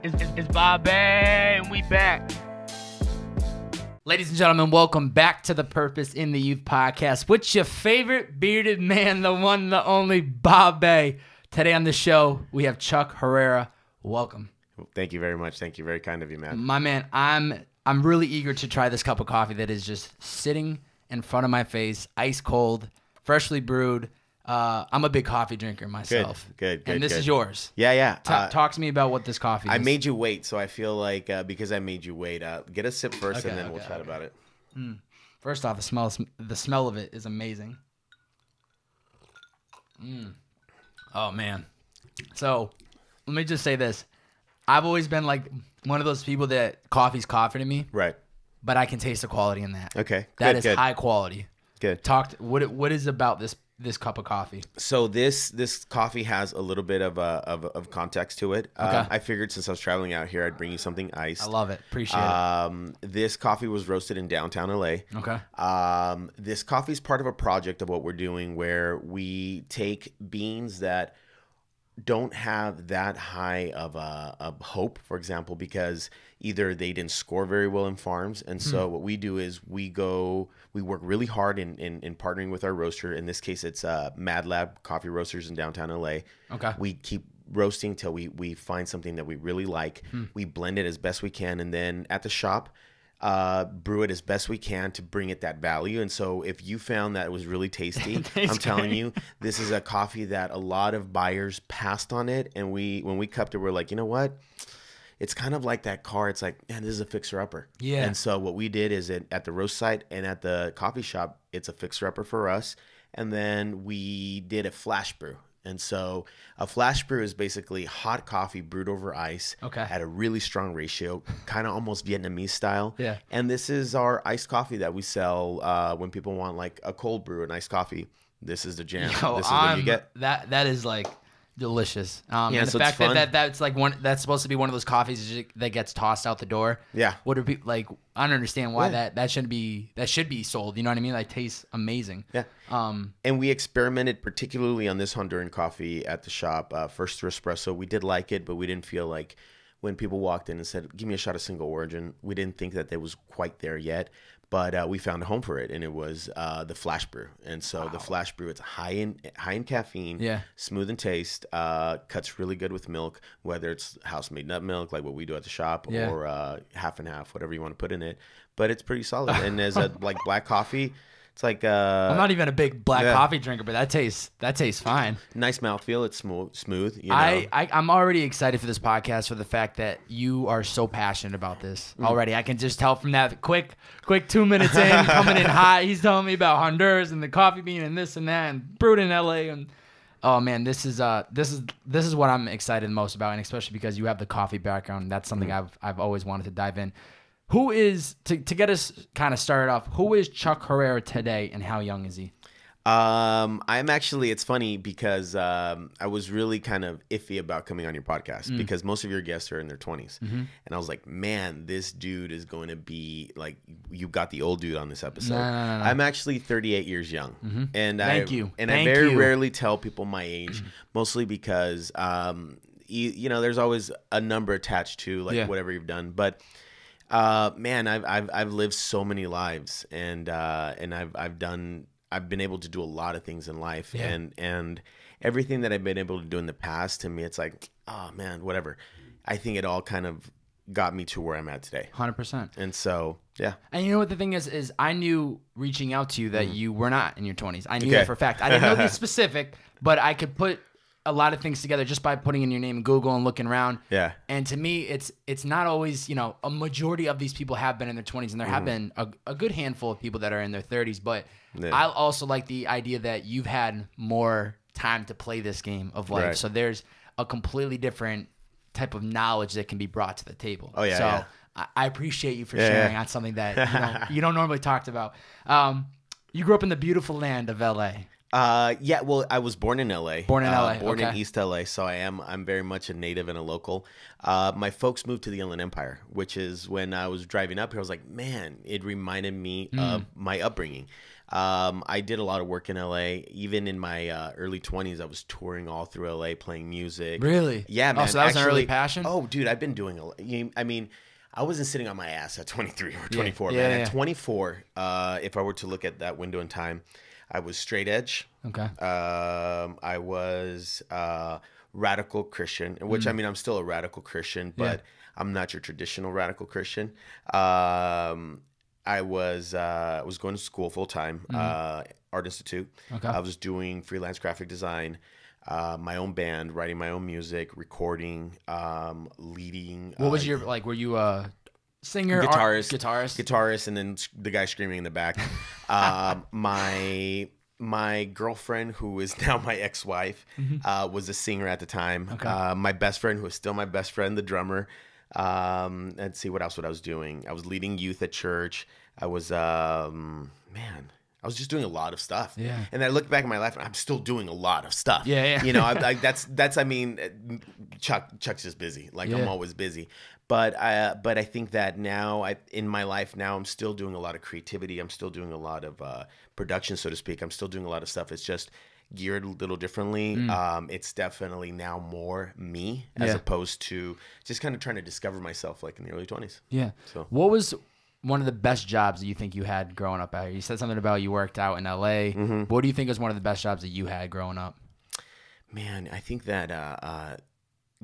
It's Bobbbaaaay, and we back. Ladies and gentlemen, welcome back to the Purpose in the Youth podcast with your favorite bearded man, the one, the only Bobbbaaaay. Today on the show, we have Chuck Herrera. Welcome. Thank you very much. Thank you. Very kind of you, man. My man, I'm really eager to try this cup of coffee that is just sitting in front of my face, ice cold, freshly brewed. I'm a big coffee drinker myself. Good. And this is yours. Yeah. Talk to me about what this coffee is. I made you wait, so I feel like because I made you wait, get a sip first, and then we'll chat about it. First off, the smell of it is amazing. Oh man. So let me just say this: I've always been like one of those people that coffee's coffee to me, Right. but I can taste the quality in that. Okay. That is high quality. Good. What is about this cup of coffee? So this coffee has a little bit of context to it. Okay. I figured since I was traveling out here, I'd bring you something iced. I love it. Appreciate it. This coffee was roasted in downtown LA. Okay. This coffee is part of a project of what we're doing where we take beans that don't have that high of a hope, for example, because either they didn't score very well in farms. And so what we do is we work really hard in partnering with our roaster. In this case, it's Mad Lab Coffee Roasters in downtown LA. Okay. We keep roasting till we find something that we really like. We blend it as best we can. And then at the shop, brew it as best we can to bring it that value. And so if you found that it was really tasty, I'm telling you, this is a coffee that a lot of buyers passed on it. And when we cupped it, we're like, you know what? It's kind of like that car. It's like, man, this is a fixer-upper. Yeah. And so what we did is at the roast site and at the coffee shop, it's a fixer-upper for us. And then we did a flash brew. And so a flash brew is basically hot coffee brewed over ice at a really strong ratio, kind of almost Vietnamese style. Yeah. And this is our iced coffee that we sell when people want like a cold brew, an iced coffee. This is the jam. This is what you get. That is like delicious. And the so fact that that's like that's supposed to be one of those coffees that gets tossed out the door. Yeah. What are people like? I don't understand why that should be sold. You know what I mean? That tastes amazing. Yeah. And we experimented particularly on this Honduran coffee at the shop. First through espresso, we did like it, but we didn't feel like when people walked in and said, "Give me a shot of single origin," we didn't think that was quite there yet. But we found a home for it, and it was the flash brew. And so the flash brew, it's high in caffeine, smooth in taste, cuts really good with milk, whether it's house-made nut milk like what we do at the shop or half and half, whatever you want to put in it. But it's pretty solid. And as a like black coffee, it's like I'm not even a big black coffee drinker, but that tastes fine. Nice mouthfeel. It's smooth. You know? I'm already excited for this podcast for the fact that you are so passionate about this already. I can just tell from that quick 2 minutes in, coming in hot. He's telling me about Honduras and the coffee bean and this and that and brewed in LA and oh man, this is what I'm excited most about, and especially because you have the coffee background. That's something I've always wanted to dive in. Who is, to get us kind of started off, who is Chuck Herrera today and how young is he? I'm actually, it's funny because I was really kind of iffy about coming on your podcast because most of your guests are in their 20s. And I was like, man, this dude is going to be like, you got the old dude on this episode. No. I'm actually 38 years young. And I very rarely tell people my age, mostly because, you know, there's always a number attached to like whatever you've done. But man, I've lived so many lives, and I've been able to do a lot of things in life, and everything that I've been able to do in the past, to me, it's like, oh man, whatever. I think it all kind of got me to where I'm at today. 100%. And so, yeah. And you know what the thing is I knew reaching out to you that you were not in your 20s. I knew that for a fact. I didn't know the specific, but I could put a lot of things together just by putting in your name in Google and looking around. Yeah. And to me, it's not always, you know, a majority of these people have been in their 20s, and there have been a good handful of people that are in their 30s. But I also like the idea that you've had more time to play this game of life. Right. So there's a completely different type of knowledge that can be brought to the table. Oh, yeah. So I appreciate you for sharing on something that you don't normally talk about. You grew up in the beautiful land of LA. Yeah, well, I was born in LA. Born in East LA, so I'm very much a native and a local. My folks moved to the Inland Empire, which is when I was driving up here, I was like, man, it reminded me of my upbringing. I did a lot of work in LA. Even in my early 20s, I was touring all through LA playing music. Really? Yeah, man. Oh, so that was an early passion? Oh, dude, I've been doing I mean, I wasn't sitting on my ass at 23 or 24, yeah, man. Yeah. At 24, if I were to look at that window in time, I was straight edge. Okay. I was radical Christian, which I mean, I'm still a radical Christian, but I'm not your traditional radical Christian. I was going to school full time, Art Institute. Okay. I was doing freelance graphic design, my own band, writing my own music, recording, leading. What was your like? Were you a singer, guitarist, and then the guy screaming in the back? My girlfriend, who is now my ex-wife, was a singer at the time. Okay. My best friend, who is still my best friend, the drummer. Let's see what else. What I was doing. I was leading youth at church. I was I was just doing a lot of stuff. Yeah. And I look back at my life, and I'm still doing a lot of stuff. Yeah, yeah. You know, I mean, Chuck's just busy. Like I'm always busy. But I think that now in my life now, I'm still doing a lot of creativity. I'm still doing a lot of production, so to speak. I'm still doing a lot of stuff. It's just geared a little differently. It's definitely now more me as opposed to just kind of trying to discover myself like in the early 20s. Yeah. So what was one of the best jobs that you think you had growing up out here? You said something about you worked out in LA. What do you think was one of the best jobs that you had growing up? Man, I think that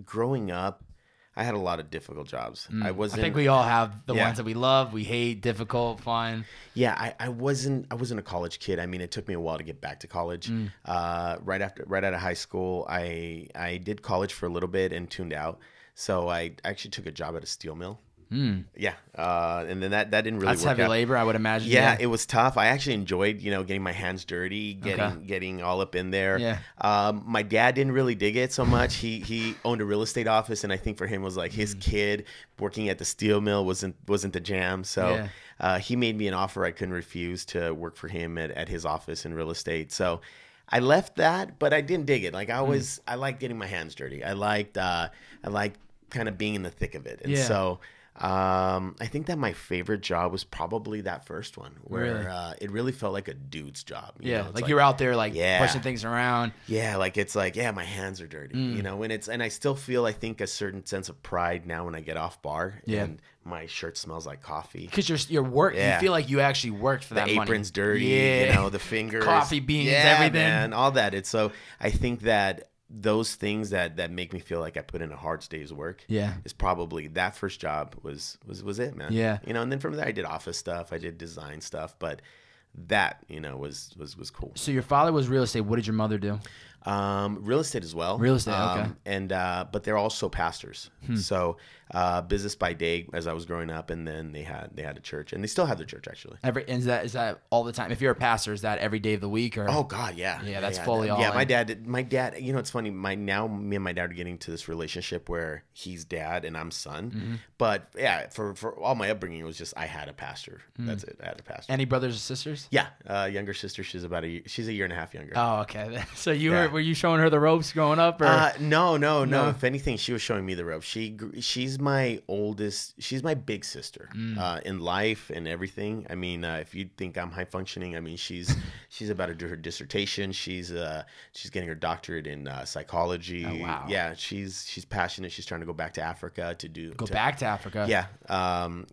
growing up, I had a lot of difficult jobs. I think we all have the ones that we love, we hate, difficult, fun. Yeah, I wasn't a college kid. I mean, it took me a while to get back to college. Right out of high school, I did college for a little bit and tuned out. So I actually took a job at a steel mill. Yeah, and then that didn't really That's work heavy out. labor, I would imagine. Yeah, it was tough. I actually enjoyed, getting my hands dirty, getting all up in there. Yeah. My dad didn't really dig it so much. He owned a real estate office, and I think for him it was like his kid working at the steel mill wasn't the jam. So he made me an offer I couldn't refuse to work for him at his office in real estate. So I left that, but I didn't dig it. Like I liked getting my hands dirty. I liked kind of being in the thick of it, and so. I think that my favorite job was probably that first one where it really felt like a dude's job. You know? Like you're out there pushing things around. Yeah, like it's like, my hands are dirty, and I still feel, I think, a certain sense of pride now when I get off bar and my shirt smells like coffee. Because you're work. You feel like you actually worked for that money. The apron's dirty, the fingers. Coffee beans, everything. Man, all that. So I think that those things that make me feel like I put in a hard day's work is probably that first job was it, man. Yeah. And then from there I did office stuff, I did design stuff, but that, was cool. So your father was real estate. What did your mother do? Real estate as well. Real estate, okay. And but they're also pastors. So business by day as I was growing up, and then they had a church, and they still have their church actually. Is that all the time? If you're a pastor, is that every day of the week or? Oh God, yeah. Yeah, that's fully all. Yeah, my dad. It's funny. Me and my dad are getting to this relationship where he's dad and I'm son. But yeah, for all my upbringing, it was just I had a pastor. That's it. I had a pastor. Any brothers or sisters? Yeah, younger sister. She's a year and a half younger. Oh, okay. So were you showing her the ropes growing up? Or? No. If anything, she was showing me the ropes. She's my oldest. She's my big sister in life and everything. I mean, if you think I'm high functioning, I mean, she's about to do her dissertation. She's getting her doctorate in psychology. Oh, wow. Yeah, she's passionate. She's trying to go back to Africa to back to Africa. Yeah.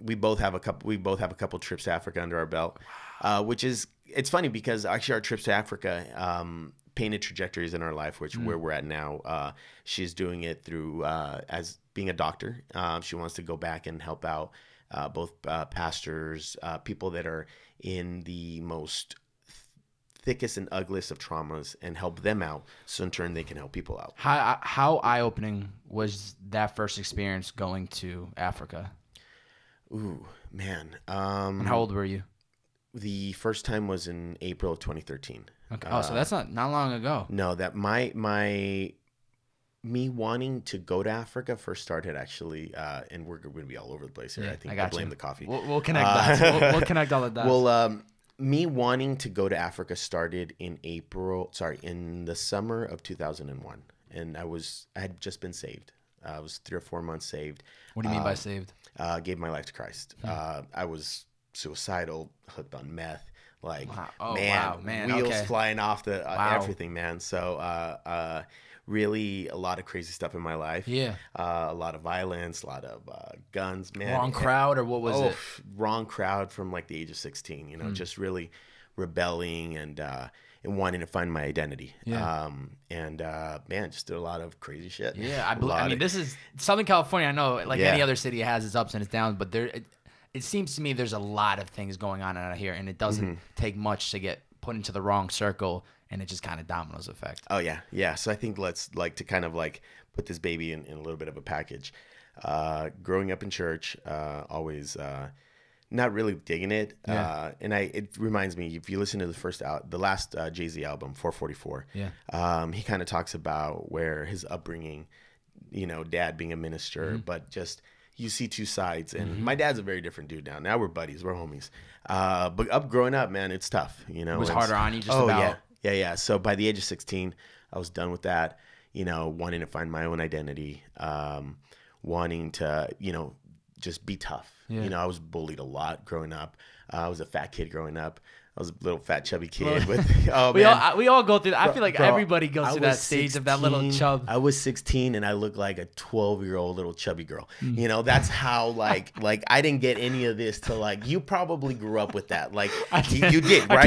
We both have a couple trips to Africa under our belt, which is, it's funny because actually our trips to Africa painted trajectories in our life, where we're at now. She's doing it through as being a doctor. She wants to go back and help out both pastors, people that are in the most thickest and ugliest of traumas, and help them out, so in turn they can help people out. How eye-opening was that first experience going to Africa? Ooh, man. And how old were you? The first time was in April of 2013. Okay. So that's not long ago. No, that me wanting to go to Africa first started actually, and we're going to be all over the place here. I think I blame the coffee. We'll connect that. We'll connect all of that. Well, me wanting to go to Africa started in the summer of 2001, and I had just been saved. I was 3 or 4 months saved. What do you mean by saved? Gave my life to Christ. I was suicidal, hooked on meth, Like, man, wheels okay. flying off the everything, man. So really a lot of crazy stuff in my life. Yeah. A lot of violence, a lot of guns, man. Wrong crowd, or what was it? Wrong crowd from like the age of 16, you know, just really rebelling and wanting to find my identity. Yeah. Man, just did a lot of crazy shit. Yeah, I mean, this is Southern California. I know, like any other city, has its ups and its downs, but it seems to me there's a lot of things going on out here, and it doesn't take much to get put into the wrong circle, and it just kind of dominoes effect. Oh yeah. So I think let's like to kind of like put this baby in a little bit of a package. Growing up in church, always not really digging it. And it reminds me, if you listen to the last Jay-Z album, 444, he kind of talks about where his upbringing, you know, dad being a minister, but just you see two sides. And my dad's a very different dude now. Now we're buddies, we're homies. But growing up, man, it's tough. You know, it was harder on you just about. Yeah. So by the age of 16, I was done with that. You know, wanting to find my own identity, wanting to, you know, just be tough. Yeah. You know, I was bullied a lot growing up. I was a fat kid growing up. I was a little fat chubby kid with we all go through that. I feel like everybody goes through that stage 16, of that little chub. I was 16 and I looked like a 12-year-old little chubby girl. You know, that's how like I didn't get any of this till like you probably grew up with that. Like you did, right?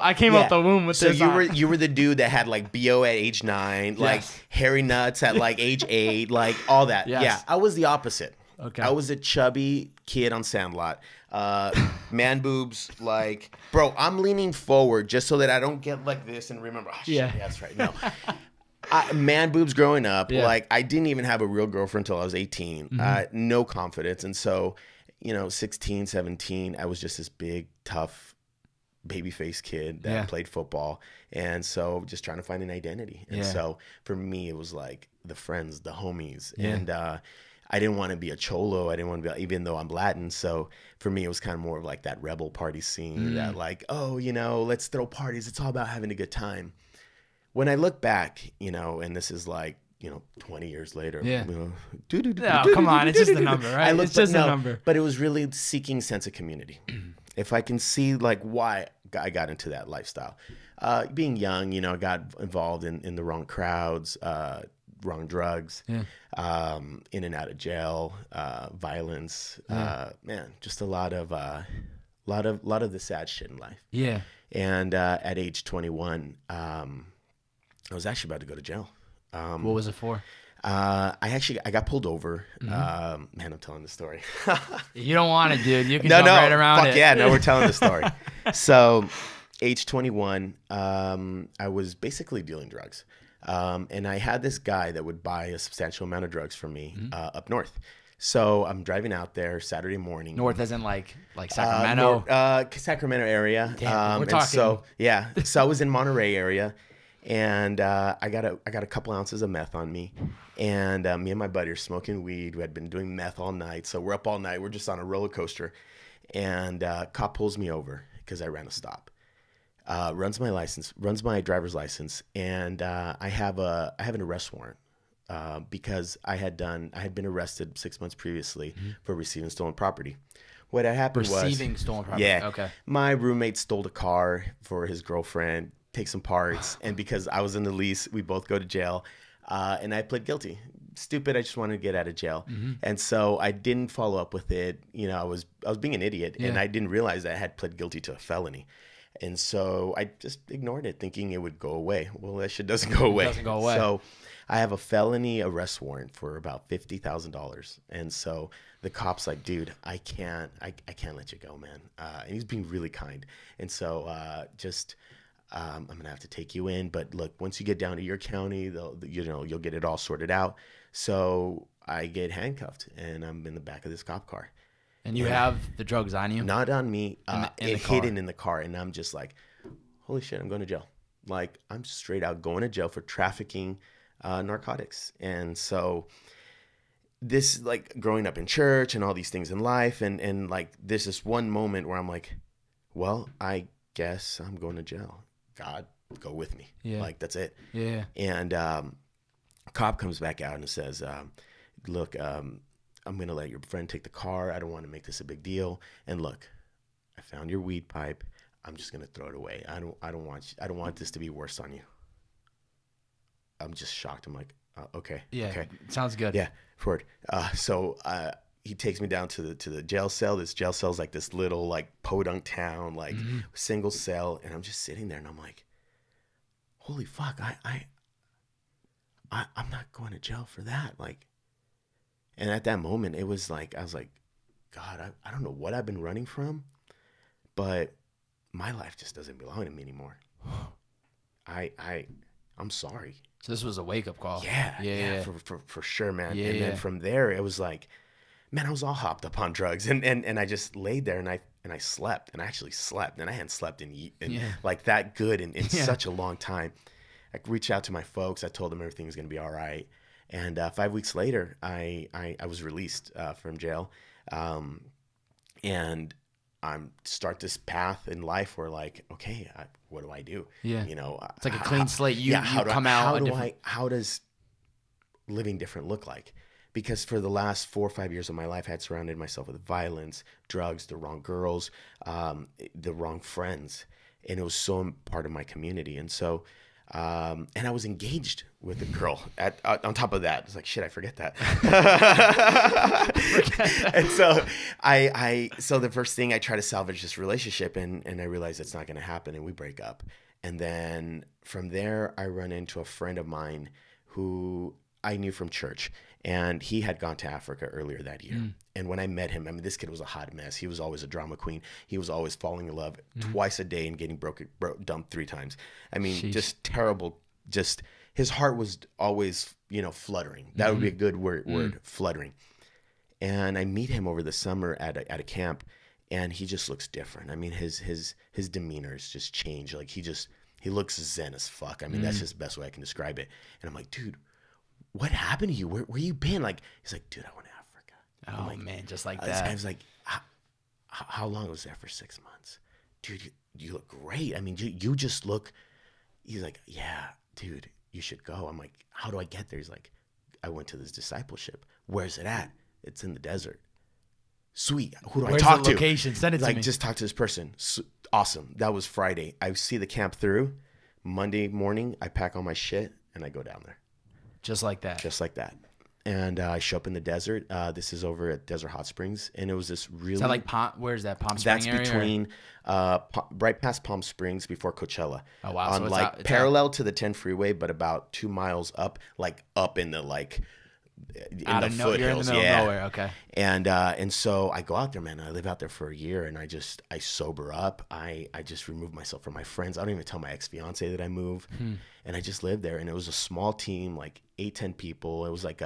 I came out the womb with this. So you were the dude that had like BO at age 9, like hairy nuts at like age 8, like all that. Yes. Yeah, I was the opposite. Okay. I was a chubby kid on Sandlot. Man boobs, like, bro, I'm leaning forward just so that I don't get like this and remember, shit, that's right. No. Man boobs growing up, like, I didn't even have a real girlfriend until I was 18. No confidence. And so, you know, 16, 17, I was just this big, tough, baby-faced kid that played football. And so just trying to find an identity. And so for me, it was like the friends, the homies. And I didn't want to be a cholo. I didn't want to be, even though I'm Latin. So for me, it was kind of more of like that rebel party scene that like, oh, you know, let's throw parties. It's all about having a good time. When I look back, you know, and this is like, you know, 20 years later. Yeah. You know, come on. It's just a number, right? It's just a number. But it was really seeking sense of community. If I can see like why I got into that lifestyle. Being young, you know, I got involved in the wrong crowds, wrong drugs, in and out of jail, violence, man, just a lot of the sad shit in life. Yeah. And at age 21, I was actually about to go to jail. What was it for? I got pulled over. Man, I'm telling the story. You don't want it, dude. You can jump right around it. Yeah, no, we're telling the story. So, age 21, I was basically dealing drugs. And I had this guy that would buy a substantial amount of drugs from me up north. So I'm driving out there Saturday morning. North as in like Sacramento? Sacramento area. Damn, we're talking. So I was in Monterey area. And I got a couple ounces of meth on me. And me and my buddy are smoking weed. We had been doing meth all night. So we're up all night. We're just on a roller coaster. And cop pulls me over because I ran a stop. Runs my driver's license, and I have an arrest warrant because I had been arrested 6 months previously for receiving stolen property. What had happened was receiving stolen property. Yeah, okay. My roommate stole a car for his girlfriend, take some parts, and because I was in the lease, we both go to jail, and I pled guilty. Stupid. I just wanted to get out of jail, and so I didn't follow up with it. You know, I was being an idiot, and I didn't realize that I had pled guilty to a felony. And so I just ignored it, thinking it would go away. Well, that shit doesn't go away. It doesn't go away. So I have a felony arrest warrant for about $50,000. And so the cop's like, dude, I can't let you go, man. And he's being really kind. And so I'm going to have to take you in. But look, once you get down to your county, you'll get it all sorted out. So I get handcuffed, and I'm in the back of this cop car. And you have the drugs on you? Not on me. In the hidden in the car. And I'm just like, holy shit, I'm going to jail. Like, I'm straight out going to jail for trafficking narcotics. And so this, like, growing up in church and all these things in life. And like, this is one moment where I'm like, well, I guess I'm going to jail. God, go with me. Yeah. Like, that's it. Yeah. And cop comes back out and says, look, I'm going to let your friend take the car. I don't want to make this a big deal. And look, I found your weed pipe. I'm just gonna throw it away. I don't want this to be worse on you. I'm just shocked. I'm like, okay. Yeah. Okay. Sounds good. Yeah. Forward. So he takes me down to the jail cell. This jail cell is like this little like podunk town, like single cell. And I'm just sitting there and I'm like, holy fuck. I'm not going to jail for that. Like, and at that moment it was like, I was like, God, I don't know what I've been running from, but my life just doesn't belong to me anymore. I'm sorry. So this was a wake-up call. Yeah. For sure, man. Then from there, it was like, man, I was all hopped up on drugs, and I just laid there and I slept, and I actually slept, and I hadn't slept in like that good in such a long time. I reached out to my folks. I told them everything was gonna be all right, and 5 weeks later, I was released from jail, and start this path in life where like, okay, what do I do? Yeah. You know, it's like a clean slate. How does living different look like? Because for the last 4 or 5 years of my life, I had surrounded myself with violence, drugs, the wrong girls, the wrong friends. And it was so part of my community. And so, and I was engaged with a girl on top of that. It's like, shit, I forget that. And so so the first thing I try to salvage this relationship, and I realize it's not going to happen, and we break up. And then from there, I run into a friend of mine who I knew from church, and he had gone to Africa earlier that year. And when I met him, I mean, this kid was a hot mess. He was always a drama queen. He was always falling in love twice a day and getting dumped 3 times. I mean, just terrible. Just his heart was always, fluttering. That would be a good word, fluttering. And I meet him over the summer at a camp, and he just looks different. I mean, his demeanor's just changed. Like he looks zen as fuck. I mean, that's just the best way I can describe it. And I'm like, dude, what happened to you? Where you been? Like, he's like, dude, I went to Africa. Oh, like, man, just like that. I was like, how long was there for 6 months? Dude, you look great. I mean, you just look, he's like, yeah, dude, you should go. I'm like, how do I get there? He's like, I went to this discipleship. Where's it at? It's in the desert. Sweet. Who do I talk to? Location? Send it to me. Just talk to this person. Awesome. That was Friday. I see the camp through. Monday morning, I pack all my shit and I go down there. Just like that. Just like that. And I show up in the desert. This is over at Desert Hot Springs. And it was this really... Is that like where's that? Palm Springs area? That's between, right past Palm Springs before Coachella. Oh, wow. On so it's parallel to the 10 freeway, but about 2 miles up, like up in the in the foothills. You're in the middle of nowhere. Okay. And so I go out there, man. I live out there for a year, and I sober up. I just remove myself from my friends. I don't even tell my ex-fiance that I moved. And I just lived there, and it was a small team, like 8-10 people. It was like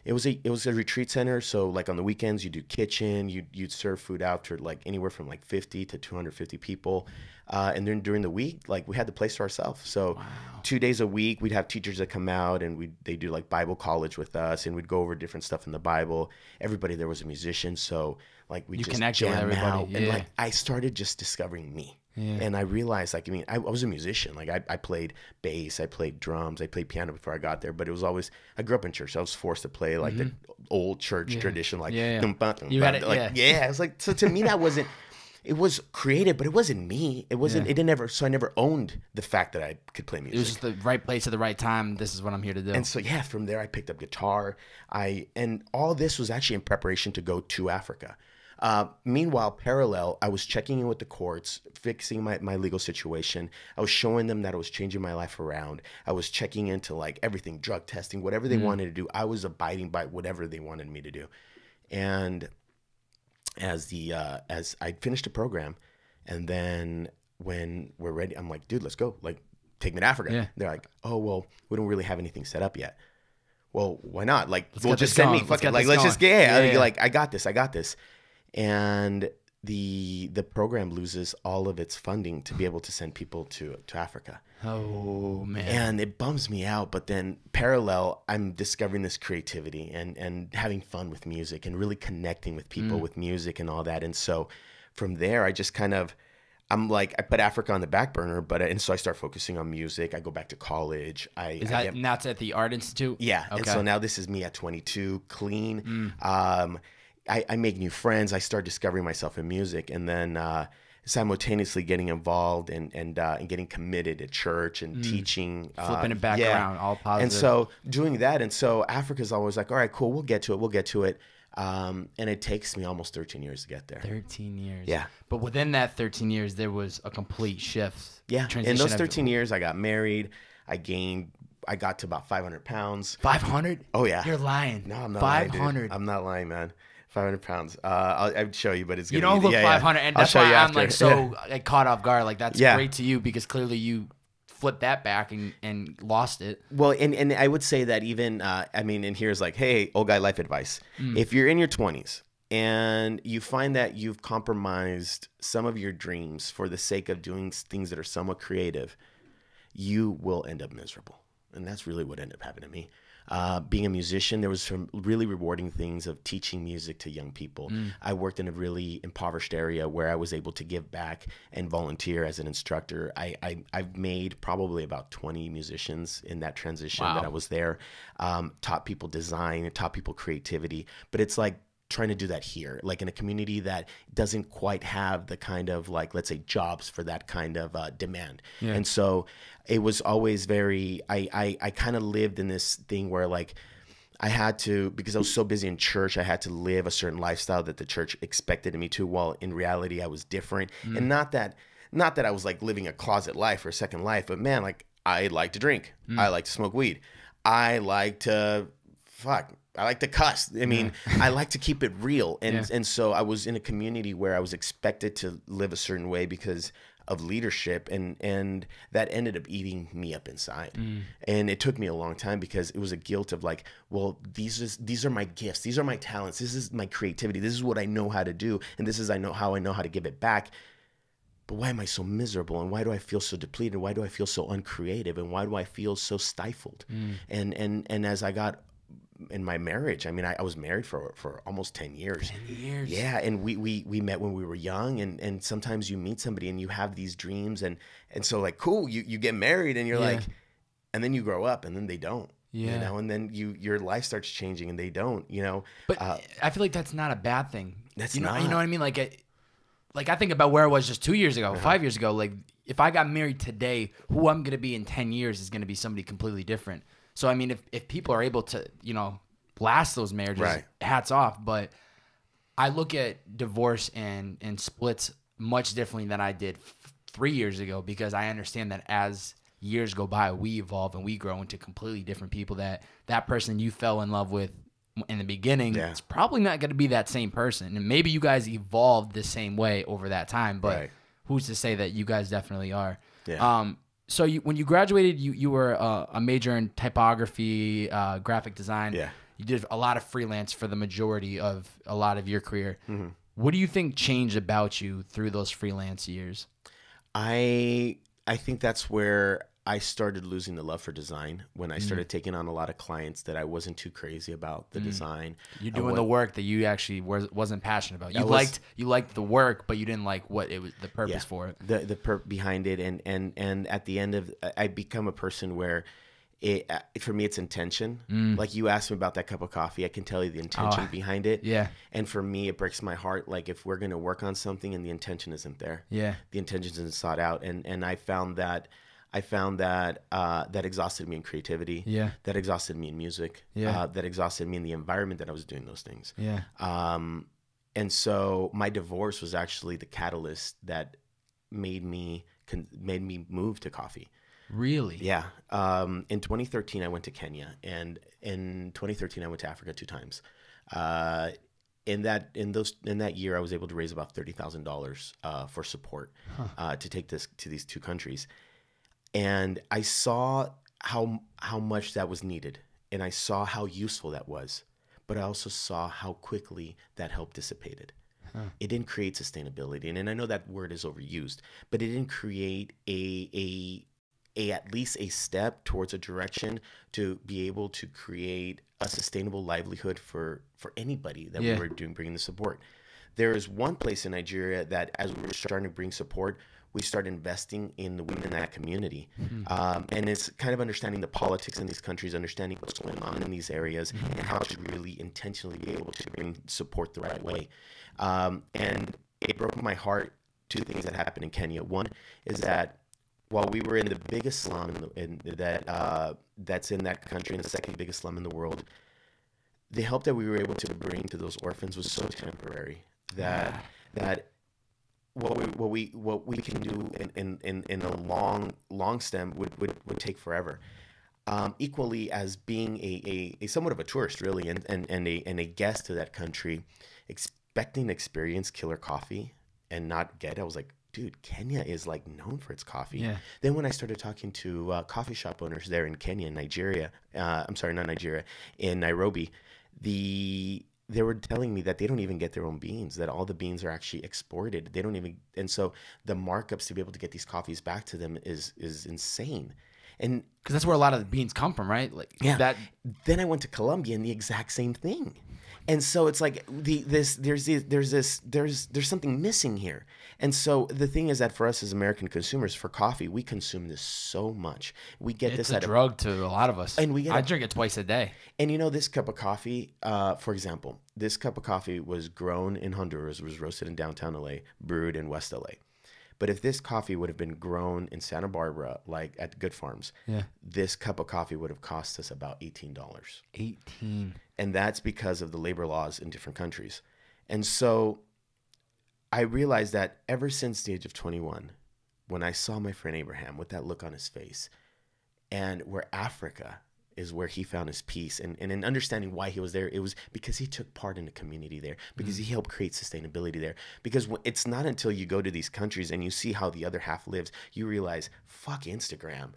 it was a retreat center. So like on the weekends, you do kitchen, you'd serve food out to like anywhere from like 50 to 250 people. And then during the week, like we had the place to ourselves. So 2 days a week, we'd have teachers that come out, and they do like Bible college with us, and we'd go over different stuff in the Bible. Everybody there was a musician. So like we just jam out. Yeah. And like I started just discovering me. Yeah. And I realized, like, I mean, I was a musician. Like, I played bass, I played drums, I played piano before I got there. But it was always, I grew up in church. So I was forced to play, like, the old church tradition. Like, you had it, like, it was like, so to me, that wasn't, it was creative, but it wasn't me. It wasn't, it didn't ever, so I never owned the fact that I could play music. It was just the right place at the right time. This is what I'm here to do. And so, from there, I picked up guitar. And all this was actually in preparation to go to Africa. Meanwhile, parallel, I was checking in with the courts, fixing my legal situation. I was showing them that I was changing my life around. I was checking into like everything, drug testing, whatever they wanted to do. I was abiding by whatever they wanted me to do. And as I finished the program, and then when we're ready, I'm like, dude, let's go. Like, take me to Africa. Yeah. They're like, oh, well, we don't really have anything set up yet. Well, why not? Like, well, just send me. Fuck it. Like, let's just get. Like, I got this. And the program loses all of its funding to be able to send people to Africa. Oh, man. And it bums me out. But then parallel, I'm discovering this creativity and having fun with music and really connecting with people with music and all that. And so from there, I just kind of, I'm like, I put Africa on the back burner, and so I start focusing on music. I go back to college. Now it's at the Art Institute? Yeah. Okay. And so now this is me at 22, clean. I make new friends. I start discovering myself in music. And then simultaneously getting involved and getting committed at church and teaching, flipping it back around, all positive. And so doing that, and so Africa's always like, all right, cool, we'll get to it. And it takes me almost 13 years to get there. 13 years. Yeah. But within that 13 years, there was a complete shift. Yeah. In those 13 years, I got married. I got to about 500 pounds. 500? Oh, yeah. You're lying. No, I'm not 500. lying, dude. I'm not lying, man. 500 pounds. I'd show you, but it's going to be... You don't look 500, and that's why I'm like so like caught off guard. Like, that's great to you because clearly you flipped that back and lost it. Well, and I would say that even, I mean, and here's like, hey, old guy life advice. If you're in your 20s and you find that you've compromised some of your dreams for the sake of doing things that are somewhat creative, you will end up miserable. And that's really what ended up happening to me. Being a musician, there was some really rewarding things of teaching music to young people. I worked in a really impoverished area where I was able to give back and volunteer as an instructor. I've made probably about 20 musicians in that transition that I was there. Taught people design, taught people creativity, but it's like trying to do that here, like in a community that doesn't quite have the kind of like, let's say, jobs for that kind of demand. Yeah. And so it was always very, I kind of lived in this thing where like I had to, because I was so busy in church, I had to live a certain lifestyle that the church expected me to, while in reality I was different. And not that I was like living a closet life or a second life, but man, like I like to drink. I like to smoke weed. I like to cuss. I mean, I like to keep it real. And so I was in a community where I was expected to live a certain way because of leadership, and that ended up eating me up inside. And it took me a long time because it was a guilt of like, well, these are my gifts. These are my talents. This is my creativity. This is what I know how to do. And this is how I know how to give it back. But why am I so miserable? And why do I feel so depleted? Why do I feel so uncreative? And why do I feel so stifled? And as I got in my marriage, I mean, I was married for almost 10 years. 10 years. Yeah. And we met when we were young, and sometimes you meet somebody and you have these dreams, and so like, cool, you get married and you're like, and then you grow up and then they don't. You know, and then your life starts changing and they don't, you know. But I feel like that's not a bad thing. That's you know, not. You know what I mean? Like I think about where I was just 2 years ago, 5 years ago. Like if I got married today, who I'm going to be in 10 years is going to be somebody completely different. So, I mean, if people are able to, you know, last those marriages, hats off. But I look at divorce and splits much differently than I did 3 years ago, because I understand that as years go by, we evolve and we grow into completely different people. That person you fell in love with in the beginning, it's probably not going to be that same person. And maybe you guys evolved the same way over that time, but who's to say that you guys definitely are? Yeah. So when you graduated, you were a major in typography, graphic design. Yeah. You did a lot of freelance for the majority of a lot of your career. What do you think changed about you through those freelance years? I think that's where I started losing the love for design, when I started taking on a lot of clients that I wasn't too crazy about the design. You're doing the work that you actually wasn't passionate about. You liked the work, but you didn't like what it was, the purpose for it. The purpose behind it, and at the end of, I become a person where for me it's intention. Like you asked me about that cup of coffee, I can tell you the intention behind it. Yeah. And for me, it breaks my heart. Like if we're gonna work on something and the intention isn't there, the intention isn't sought out, and I found that that exhausted me in creativity. Yeah. That exhausted me in music. Yeah. That exhausted me in the environment that I was doing those things. Yeah. And so my divorce was actually the catalyst that made me move to coffee. Really? Yeah. In 2013, I went to Kenya, and in 2013, I went to Africa 2 times. In that year, I was able to raise about $30,000 for support to take this to these 2 countries. And I saw how much that was needed, and I saw how useful that was, but I also saw how quickly that help dissipated. It didn't create sustainability, and I know that word is overused, but it didn't create a at least a step towards a direction to be able to create a sustainable livelihood for anybody that we were bringing the support. There is one place in Nigeria that, as we were starting to bring support, we started investing in the women in that community. And it's kind of understanding the politics in these countries, understanding what's going on in these areas, and how to really intentionally be able to bring support the right way. And it broke my heart two things that happened in Kenya. One is that while we were in the biggest slum that's in that country, and the second biggest slum in the world, the help that we were able to bring to those orphans was so temporary that what we can do in a long stem would take forever. Equally as being a somewhat of a tourist, really, and a guest to that country, expecting to experience killer coffee and not get it, I was like, dude, Kenya is like known for its coffee. Yeah. Then when I started talking to coffee shop owners there in Kenya and Nigeria, in Nairobi, they were telling me that they don't even get their own beans, that all the beans are actually exported. They don't even, and so the markups to be able to get these coffees back to them is insane. And because that's where a lot of the beans come from, right? Like that. Then I went to Colombia and the exact same thing. And so it's like there's something missing here. And so the thing is that for us as American consumers, for coffee, we consume this so much. We get it's this a drug to a lot of us. And I drink it twice a day. And this cup of coffee, for example, this cup of coffee was grown in Honduras, was roasted in downtown LA, brewed in West LA. But if this coffee would have been grown in Santa Barbara, like at Good Farms, this cup of coffee would have cost us about $18. 18. And that's because of the labor laws in different countries. And so I realized that ever since the age of 21, when I saw my friend Abraham with that look on his face, and where Africa is where he found his peace, and in understanding why he was there, it was because he took part in the community there, because he helped create sustainability there. Because it's not until you go to these countries and you see how the other half lives, you realize, fuck Instagram,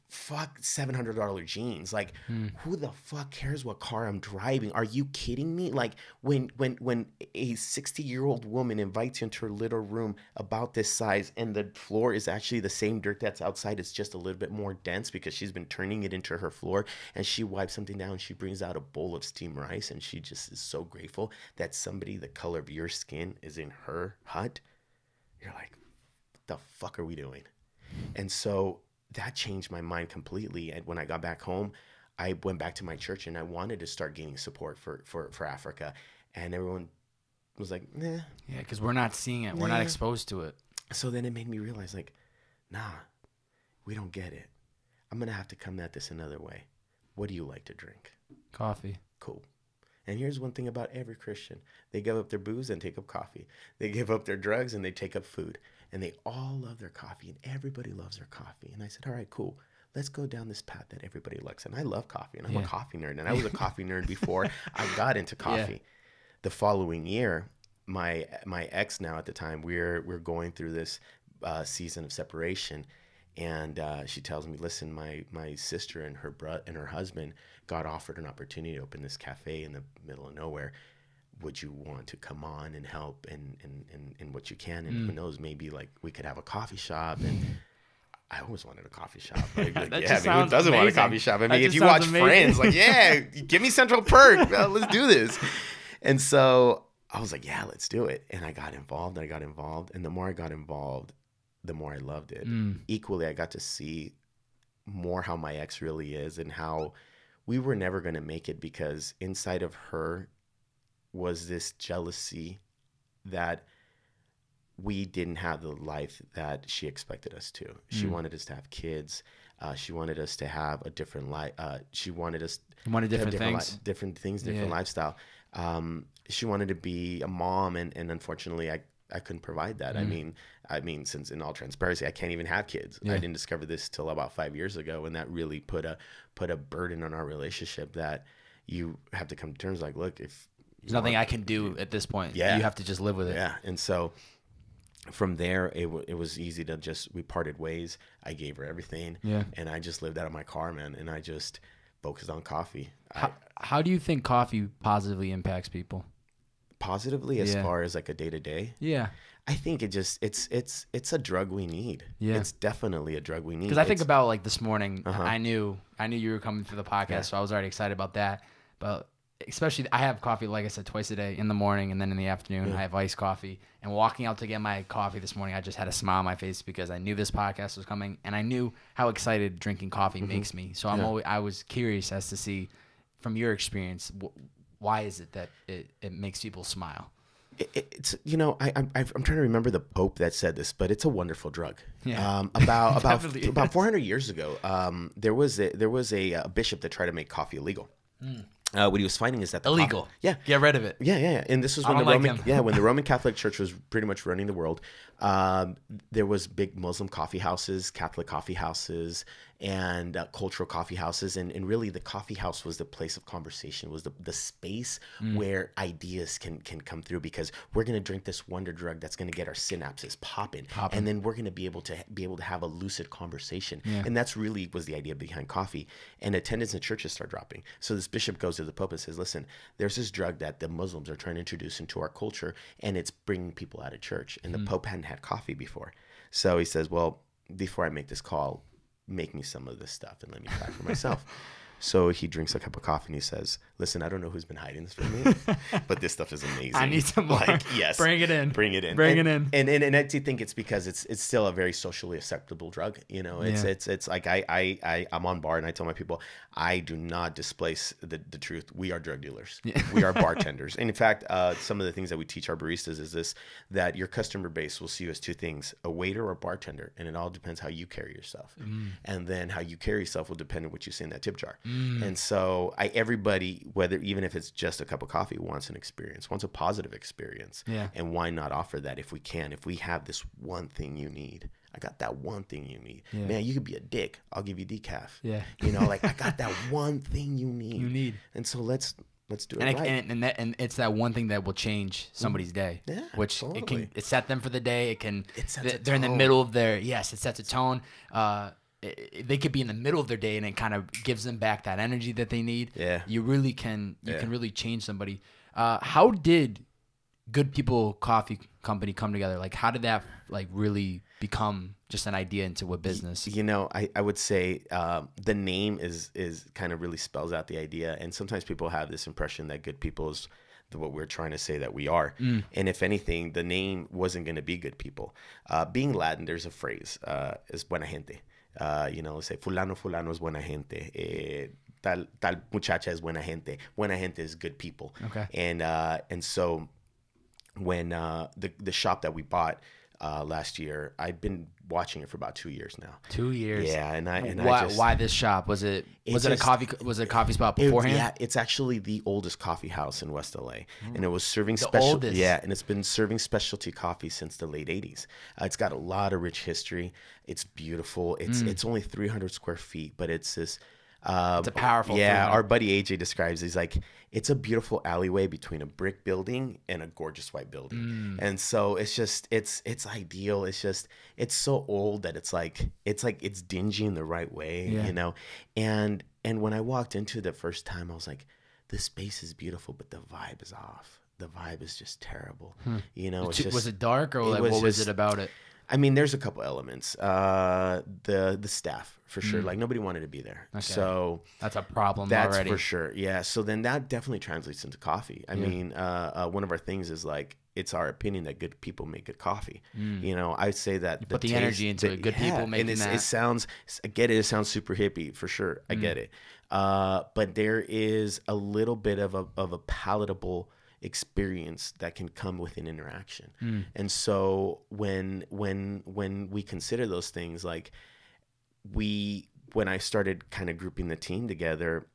fuck $700 jeans. Like, who the fuck cares what car I'm driving? Are you kidding me? Like, when a 60-year-old woman invites you into her little room about this size, and the floor is actually the same dirt that's outside, it's just a little bit more dense because she's been turning it into her floor, and she wipes something down, she brings out a bowl of steamed rice, and she just is so grateful that somebody the color of your skin is in her hut. You're like, what the fuck are we doing? And so that changed my mind completely. And when I got back home, I went back to my church and I wanted to start gaining support for Africa. And everyone was like, nah. Yeah, because we're not seeing it. We're not exposed to it. So then it made me realize, like, nah, we don't get it. I'm going to have to come at this another way. What do you like to drink? Coffee. Cool. And here's one thing about every Christian. They give up their booze and take up coffee. They give up their drugs and they take up food. And they all love their coffee, and everybody loves their coffee. And I said, all right, cool. Let's go down this path that everybody likes. And I love coffee, and I'm a coffee nerd. And I was a coffee nerd before I got into coffee. Yeah. The following year, my ex now at the time, we're going through this season of separation. And she tells me, listen, my sister and her husband got offered an opportunity to open this cafe in the middle of nowhere. Would you want to come on and help in what you can? And who knows, maybe like we could have a coffee shop. And I always wanted a coffee shop. Like, who doesn't want a coffee shop? I mean, if you watch Friends, like, yeah, give me Central Perk. Let's do this. And so I was like, yeah, let's do it. And I got involved. And the more I got involved, the more I loved it. Equally, I got to see more how my ex really is and how we were never going to make it, because inside of her was this jealousy that we didn't have the life that she expected us to. She wanted us to have kids. She wanted us to have a different life. She wanted us to have different lifestyle. She wanted to be a mom, and unfortunately, I couldn't provide that. I mean, since in all transparency, I can't even have kids. I didn't discover this till about 5 years ago, and that really put a burden on our relationship that you have to come to terms like, look, if there's nothing I can do at this point. Yeah. You have to just live with it. Yeah. And so from there, it was easy to we parted ways. I gave her everything. Yeah. And I just lived out of my car, man. And I just focused on coffee. How do you think coffee positively impacts people? Positively, as far as like a day-to-day? Yeah. I think it's a drug we need. Yeah. It's definitely a drug we need. Because I think about like this morning, I knew you were coming through the podcast, so I was already excited about that. But especially, I have coffee, like I said, twice a day, in the morning and then in the afternoon. I have iced coffee. And walking out to get my coffee this morning, I just had a smile on my face because I knew this podcast was coming, and I knew how excited drinking coffee makes me. So I was curious as to see, from your experience, why is it that it makes people smile? It's, you know, I'm trying to remember the Pope that said this, but it's a wonderful drug. Yeah. About 400 years ago, there was a bishop that tried to make coffee illegal. What he was finding is that illegal. Yeah, get rid of it. Yeah. And this was when when the Roman Catholic Church was pretty much running the world. There was big Muslim coffee houses, Catholic coffee houses, and cultural coffee houses, and really the coffee house was the place of conversation, was the space where ideas can come through, because we're gonna drink this wonder drug that's gonna get our synapses popping, and then we're gonna be able to have a lucid conversation, and that's really was the idea behind coffee. And attendance in churches start dropping. So this bishop goes to the Pope and says, "Listen, there's this drug that the Muslims are trying to introduce into our culture, and it's bringing people out of church." And the Pope hadn't had coffee before, so he says, "Well, before I make this call, make me some of this stuff and let me try it for myself." So he drinks a cup of coffee and he says, "Listen, I don't know who's been hiding this from me, but this stuff is amazing. I need some more. Like, yes, bring it in. Bring it in. Bring it in." And I do think it's because it's still a very socially acceptable drug. You know, it's like I'm on bar and I tell my people, I do not displace the truth. We are drug dealers. Yeah. We are bartenders. And in fact, some of the things that we teach our baristas is this: that your customer base will see you as two things, a waiter or a bartender, and it all depends how you carry yourself. And then how you carry yourself will depend on what you say in that tip jar. And so everybody, even if it's just a cup of coffee, wants an experience, wants a positive experience. Yeah. And why not offer that if we can? If we have this one thing you need, I got that one thing you need. Yeah. Man, you could be a dick. I'll give you decaf. Yeah. You know, like I got that one thing you need. And so let's do it right. And it's that one thing that will change somebody's day. Yeah, which totally. It set them for the day. They're in the middle of their, it sets a tone. They could be in the middle of their day and it kind of gives them back that energy that they need. Yeah. You really can really change somebody. How did Good People Coffee Company come together? Like, how did that like really become just an idea into a business? You know, I would say the name is kind of really spells out the idea. And sometimes people have this impression that Good People is what we're trying to say that we are. And if anything, the name wasn't going to be Good People. Being Latin, there's a phrase, es buena gente. You know, say fulano es buena gente, tal muchacha es buena gente. Buena gente is good people. Okay. And so when the shop that we bought last year, I'd been watching it for about 2 years now. 2 years. Yeah, why this shop? Was it a coffee spot beforehand? Yeah, it's actually the oldest coffee house in West LA, and it was serving oldest. Yeah, and it's been serving specialty coffee since the late 80s. It's got a lot of rich history. It's beautiful. It's only 300 square feet, but it's this. It's a powerful. Yeah, our buddy AJ describes. He's like, it's a beautiful alleyway between a brick building and a gorgeous white building, and so it's just it's ideal. It's so old that it's dingy in the right way, you know. And when I walked into it the first time, I was like, this space is beautiful, but the vibe is off. The vibe is just terrible. You know, was it dark or what was it about it? I mean, there's a couple elements. The staff, for sure. Like, nobody wanted to be there. Okay. So that's a problem that's already. For sure. Yeah. So then that definitely translates into coffee. I mean, one of our things is like, it's our opinion that good people make good coffee. You know, I say that. You put the energy into it. Good people making that. I get it. It sounds super hippie, for sure. I get it. But there is a little bit of a palatable experience that can come with an interaction. And so when we consider those things, like when I started kind of grouping the team together,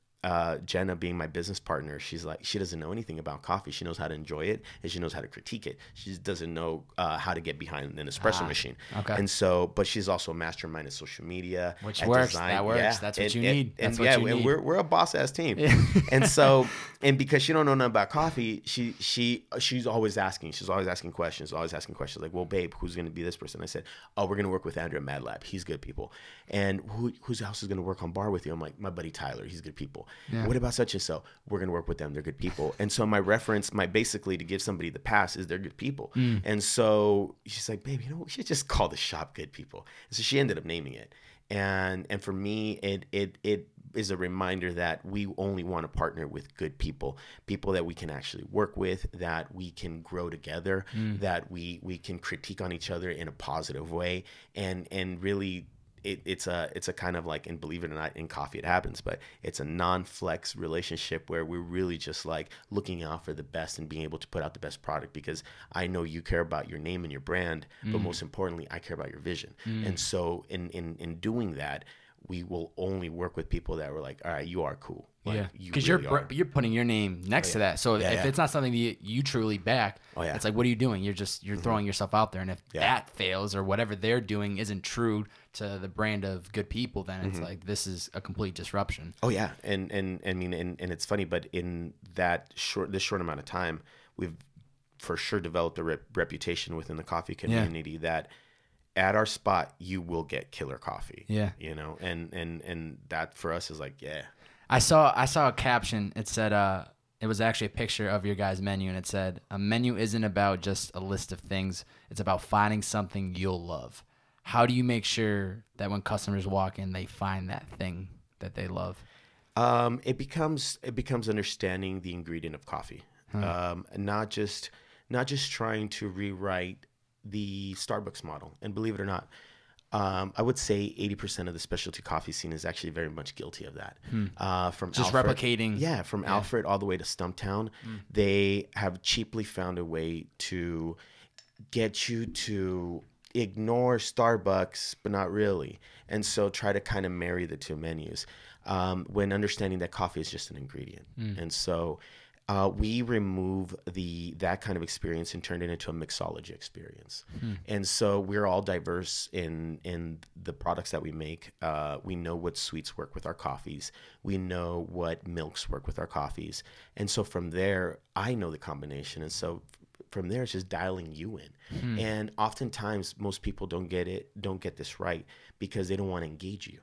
Jenna being my business partner, she's like, she doesn't know anything about coffee. She knows how to enjoy it and she knows how to critique it. She doesn't know how to get behind an espresso machine. Okay. And so, but she's also a mastermind in social media, which works. Design. That works. Yeah. That's what you need. That's what you need. We're a boss ass team. Yeah. And so, and because she don't know nothing about coffee, she's always asking. She's always asking questions. Like, well, babe, who's going to be this person? I said, oh, we're going to work with Andrew at Mad Lab. He's good people. And whose house is going to work on bar with you? I'm like, my buddy Tyler. He's good people. Yeah. What about such and so? We're going to work with them. They're good people. And so my reference, basically to give somebody the pass is they're good people. And so she's like, babe, you know, we should just call the shop Good People. And so she ended up naming it. And for me, it is a reminder that we only want to partner with good people that we can actually work with, that we can grow together, that we can critique on each other in a positive way, and really it's a kind of like, and believe it or not, in coffee it happens, but it's a non-flex relationship where we're really just like looking out for the best and being able to put out the best product, because I know you care about your name and your brand, but most importantly, I care about your vision. And so in doing that, we will only work with people that were like, all right, you are cool. Like, because you're putting your name next to that. So if it's not something that you truly back, it's like, what are you doing? You're throwing yourself out there, and if that fails or whatever they're doing isn't true to the brand of good people, then it's like, this is a complete disruption. Oh yeah, and I mean, and it's funny, but in this short amount of time, we've for sure developed a reputation within the coffee community that at our spot you will get killer coffee. Yeah, you know, and that for us is like, yeah. I saw a caption. It said, it was actually a picture of your guys' menu, and it said, a menu isn't about just a list of things. It's about finding something you'll love. How do you make sure that when customers walk in, they find that thing that they love? It becomes understanding the ingredient of coffee, not just trying to rewrite the Starbucks model. And believe it or not, I would say 80% of the specialty coffee scene is actually very much guilty of that. From just Alfred, replicating. From Alfred all the way to Stumptown, they have cheaply found a way to get you to ignore Starbucks, but not really. And so try to kind of marry the two menus, when understanding that coffee is just an ingredient. And so we remove that kind of experience and turn it into a mixology experience. And so we're all diverse in the products that we make. We know what sweets work with our coffees. We know what milks work with our coffees. And so from there, I know the combination. And so from there, it's just dialing you in. And oftentimes most people don't get this right because they don't want to engage you.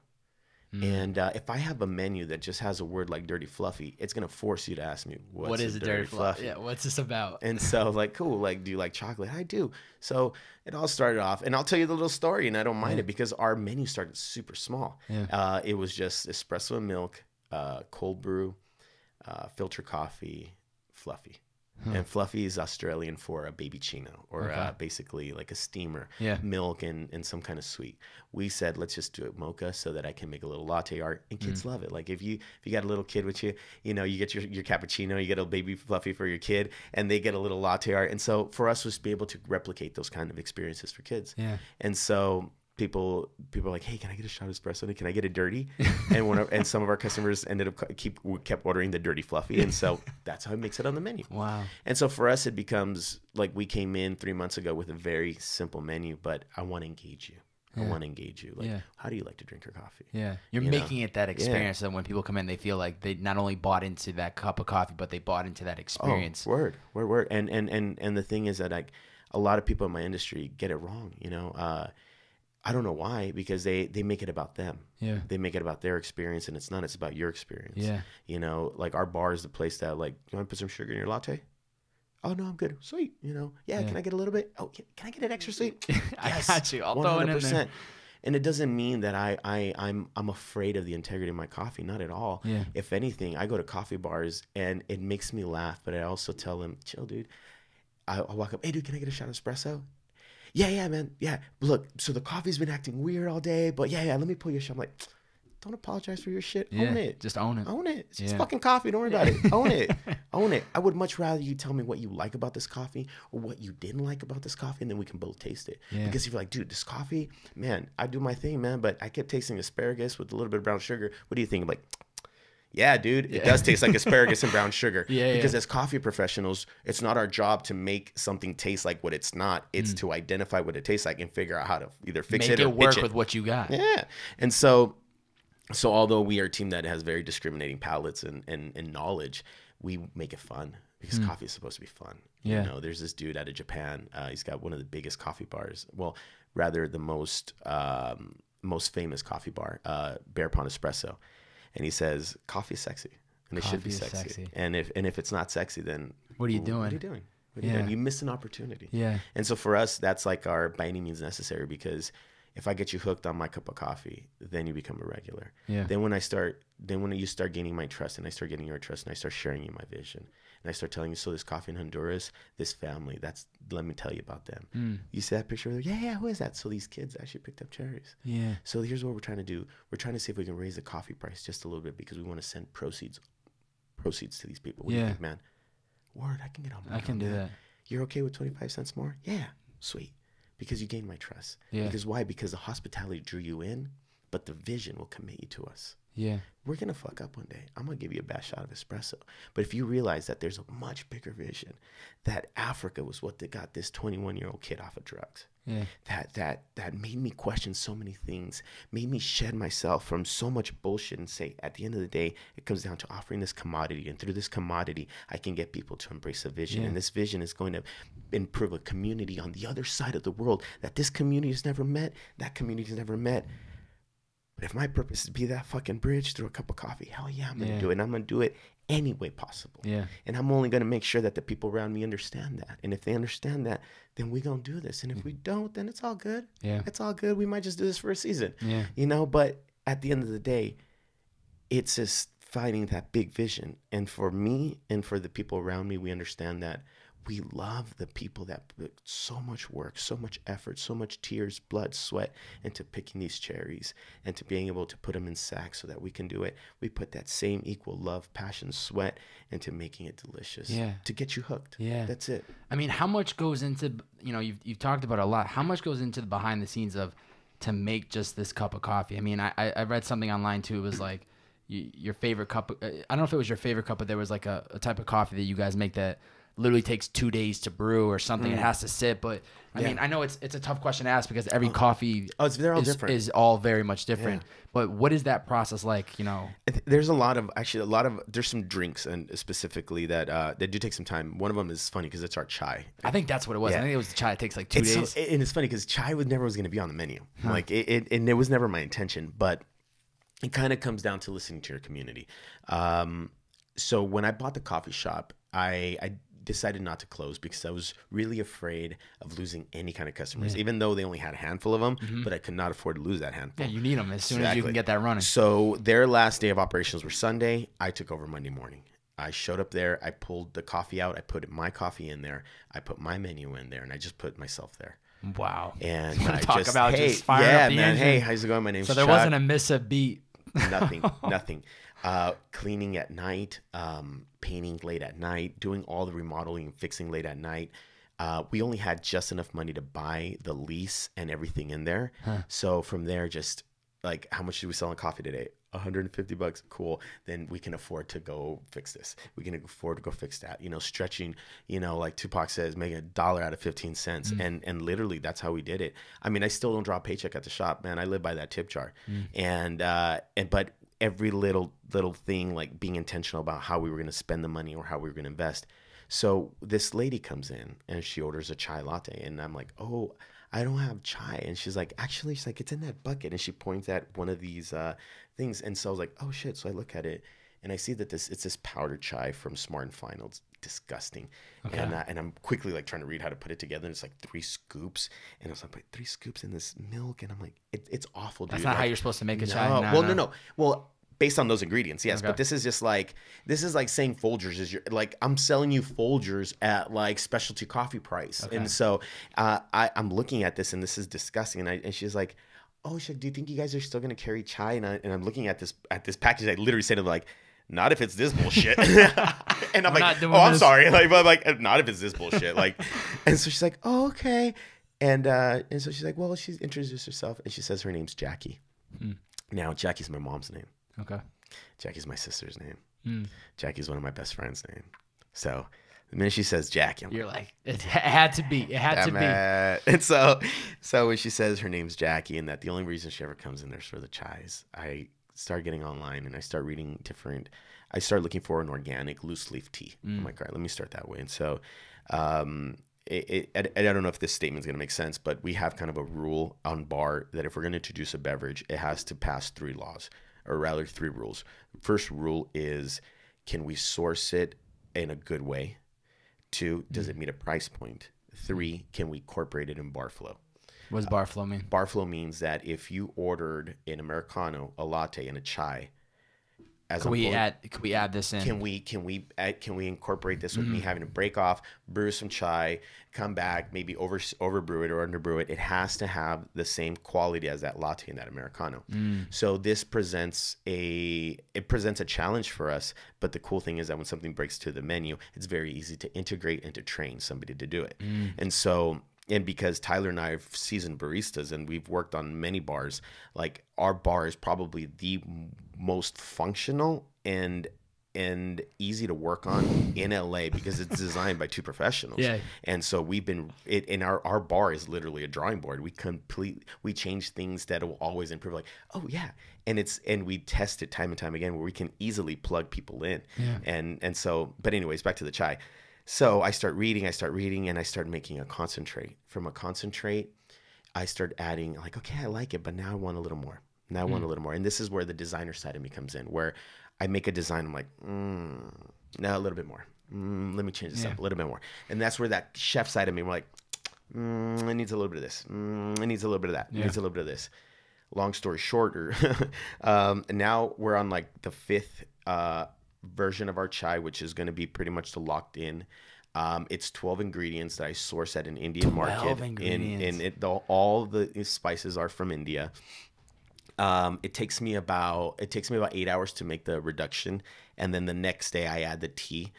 And if I have a menu that just has a word like dirty fluffy, it's going to force you to ask me, what is a dirty fluffy? Yeah, what's this about? And so like, cool, like, do you like chocolate? I do. So it all started off, and I'll tell you the little story, and I don't mind it because our menu started super small. It was just espresso and milk, cold brew, filter coffee, fluffy. And fluffy is Australian for a baby chino, or basically like a steamer, milk and some kind of sweet. We said, let's just do it mocha so that I can make a little latte art, and kids love it. Like if you got a little kid with you, you know, you get your cappuccino, you get a baby fluffy for your kid, and they get a little latte art. And so for us was to be able to replicate those kind of experiences for kids. And so people are like, hey, can I get a shot of espresso? Can I get it dirty? And some of our customers kept ordering the dirty fluffy. And so that's how it makes it on the menu. Wow. And so for us, it becomes like, we came in 3 months ago with a very simple menu, but I want to engage you. I want to engage you. Like, how do you like to drink your coffee? Yeah. You're making it that experience that when people come in, they feel like they not only bought into that cup of coffee, but they bought into that experience. Oh, word. And the thing is that like a lot of people in my industry get it wrong, you know. I don't know why, because they make it about them. Yeah. They make it about their experience, and it's not. It's about your experience. Yeah. You know, like our bar is the place that like, you want to put some sugar in your latte? Oh, no, I'm good. Sweet. You know, can I get a little bit? Oh, can I get it extra sweet? Yes, I got you. I'll throw it in there. And it doesn't mean that I'm afraid of the integrity of my coffee. Not at all. Yeah. If anything, I go to coffee bars and it makes me laugh, but I also tell them, chill, dude. I walk up, hey, dude, can I get a shot of espresso? Yeah, man. Yeah. Look, so the coffee's been acting weird all day, but yeah, let me pull your shit. I'm like, don't apologize for your shit. Own it. Just own it. Own it. It's just fucking coffee. Don't worry about it. Own it. Own it. I would much rather you tell me what you like about this coffee or what you didn't like about this coffee, and then we can both taste it. Yeah. Because if you're like, dude, this coffee, man, I do my thing, man, but I kept tasting asparagus with a little bit of brown sugar. What do you think? I'm like, yeah, dude, it does taste like asparagus and brown sugar. Because as coffee professionals, it's not our job to make something taste like what it's not. It's to identify what it tastes like and figure out how to either fix it or make it work with what you got. Yeah. And so although we are a team that has very discriminating palates and knowledge, we make it fun because coffee is supposed to be fun. Yeah. You know, there's this dude out of Japan. He's got one of the biggest coffee bars. Well, rather the most famous coffee bar, Bear Pond Espresso. And he says, coffee is sexy, and it should be sexy. And if it's not sexy, then what are you doing? What are you doing? What are you doing? You missed an opportunity. Yeah. And so for us, that's like our by any means necessary, because if I get you hooked on my cup of coffee, then you become a regular. Yeah. Then when you start gaining my trust, and I start getting your trust, and I start sharing you my vision, And I start telling you, so this coffee in Honduras, this family, let me tell you about them. You see that picture? Like, yeah, who is that? So these kids actually picked up cherries. Yeah. So here's what we're trying to do. We're trying to see if we can raise the coffee price just a little bit because we want to send proceeds to these people. What do you think, man? Word, I can get on board. I can do that. You're okay with 25 cents more? Yeah, sweet. Because you gained my trust. Yeah. Because why? Because the hospitality drew you in, but the vision will commit you to us. Yeah. We're going to fuck up one day. I'm going to give you a bad shot of espresso. But if you realize that there's a much bigger vision, that Africa was what got this 21-year-old kid off of drugs. Yeah. That made me question so many things, made me shed myself from so much bullshit and say, at the end of the day, it comes down to offering this commodity. And through this commodity, I can get people to embrace a vision. Yeah. And this vision is going to improve a community on the other side of the world that this community has never met, that community has never met. But if my purpose is to be that fucking bridge through a cup of coffee, hell yeah, I'm going to do it. And I'm going to do it any way possible. Yeah. And I'm only going to make sure that the people around me understand that. And if they understand that, then we're going to do this. And if we don't, then it's all good. Yeah. It's all good. We might just do this for a season. Yeah. You know, but at the end of the day, it's just finding that big vision. And for me and for the people around me, we understand that we love the people that put so much work, so much effort, so much tears, blood, sweat into picking these cherries and to being able to put them in sacks so that we can do it. We put that same equal love, passion, sweat into making it delicious. Yeah. To get you hooked. Yeah. That's it. I mean, how much goes into, you've talked about a lot. How much goes into the behind the scenes to make just this cup of coffee? I mean, I read something online too. It was like your favorite cup. I don't know if it was your favorite cup, but there was like a type of coffee that you guys make that literally takes 2 days to brew or something. It has to sit, but I mean, I know it's a tough question to ask because every coffee they're all different. Is all very much different. Yeah. But what is that process like? There's there's some drinks and specifically that do take some time. One of them is funny because it's our chai. I think that's what it was. Yeah. I think it was the chai. It takes like 2 days. And it's funny because chai never was going to be on the menu. Like and it was never my intention, but it kind of comes down to listening to your community. So when I bought the coffee shop, I decided not to close because I was really afraid of losing any kind of customers, even though they only had a handful of them, but I could not afford to lose that handful. Yeah, you need them as soon as you can get that running. So their last day of operations were Sunday. I took over Monday morning. I showed up there. I pulled the coffee out. I put my coffee in there. I put my menu in there, and I just put myself there. Wow. And I talk just, about hey, just firing up the engine. Hey, how's it going? My name's So there Chuck. wasn't a miss a beat. Nothing. Cleaning at night, painting late at night, doing all the remodeling and fixing late at night. We only had just enough money to buy the lease and everything in there. So from there, just like, how much did we sell on coffee today? $150. Cool. Then we can afford to go fix this. We can afford to go fix that. Stretching, like Tupac says, making $1 out of 15 cents. And literally that's how we did it. I mean, I still don't draw a paycheck at the shop, man. I live by that tip jar. But every little thing, like being intentional about how we were going to spend the money or how we were going to invest. So this lady comes in and she orders a chai latte, and I'm like, oh, I don't have chai. And she's like, actually, it's in that bucket. And she points at one of these things. And so I was like, oh shit. So I look at it and I see that it's this powdered chai from Smart & Final. It's disgusting. Okay. And I'm quickly like trying to read how to put it together. And it's like 3 scoops. And I was like, wait, 3 scoops in this milk? And I'm like, it's awful, dude. That's not how you're supposed to make a chai. No. Well, based on those ingredients, yes. Okay. But this is like saying Folgers is I'm selling you Folgers at like specialty coffee price. Okay. And so I'm looking at this and this is disgusting. And she's like, oh, do you think you guys are still going to carry chai? And I'm looking at this package. I literally said to them, like, not if it's this bullshit. And I'm like, oh, I'm sorry. Like, not if it's this bullshit. Like, and so she's like, oh, okay. And so she's like, well, she's introduced herself and she says her name's Jackie. Now, Jackie's my mom's name. Okay. Jackie's my sister's name. Jackie's one of my best friends' name. So the minute she says Jackie, you're like, it had to be. It had to be. And so when she says her name's Jackie and that the only reason she ever comes in there is for the chais, I start getting online and I start reading I start looking for an organic loose leaf tea. I'm like, all right, let me start that way. And so I don't know if this statement's going to make sense, but we have kind of a rule on bar that if we're going to introduce a beverage, it has to pass 3 laws. Or rather 3 rules. First rule is, can we source it in a good way? 2, does it meet a price point? 3, can we incorporate it in bar flow? What does bar flow mean? Bar flow means that if you ordered an Americano, a latte, and a chai Can we add this in? Can we incorporate this with me having to break off, brew some chai, come back, maybe over brew it or under brew it? It has to have the same quality as that latte and that Americano. So this presents a challenge for us. But the cool thing is that when something breaks to the menu, it's very easy to integrate and to train somebody to do it. And so. And because Tyler and I are seasoned baristas and we've worked on many bars, like our bar is probably the most functional and easy to work on in LA because it's designed by two professionals. Yeah. And so our bar is literally a drawing board. We change things that will always improve. Like, oh yeah. And we test it time and time again where we can easily plug people in. Yeah. And so, but anyways, back to the chai. So I start reading, and I start making a concentrate. From a concentrate, I start adding like, okay, I like it, but now I want a little more. And this is where the designer side of me comes in, where I make a design. I'm like, now a little bit more. Let me change this up a little bit more. And that's where that chef side of me, we're like, it needs a little bit of this. It needs a little bit of that. It needs a little bit of this. Long story shorter, now we're on like the 5th version of our chai, which is going to be pretty much the locked in. It's 12 ingredients that I source at an Indian market. All the spices are from India. It takes me about 8 hours to make the reduction, and then the next day I add the tea.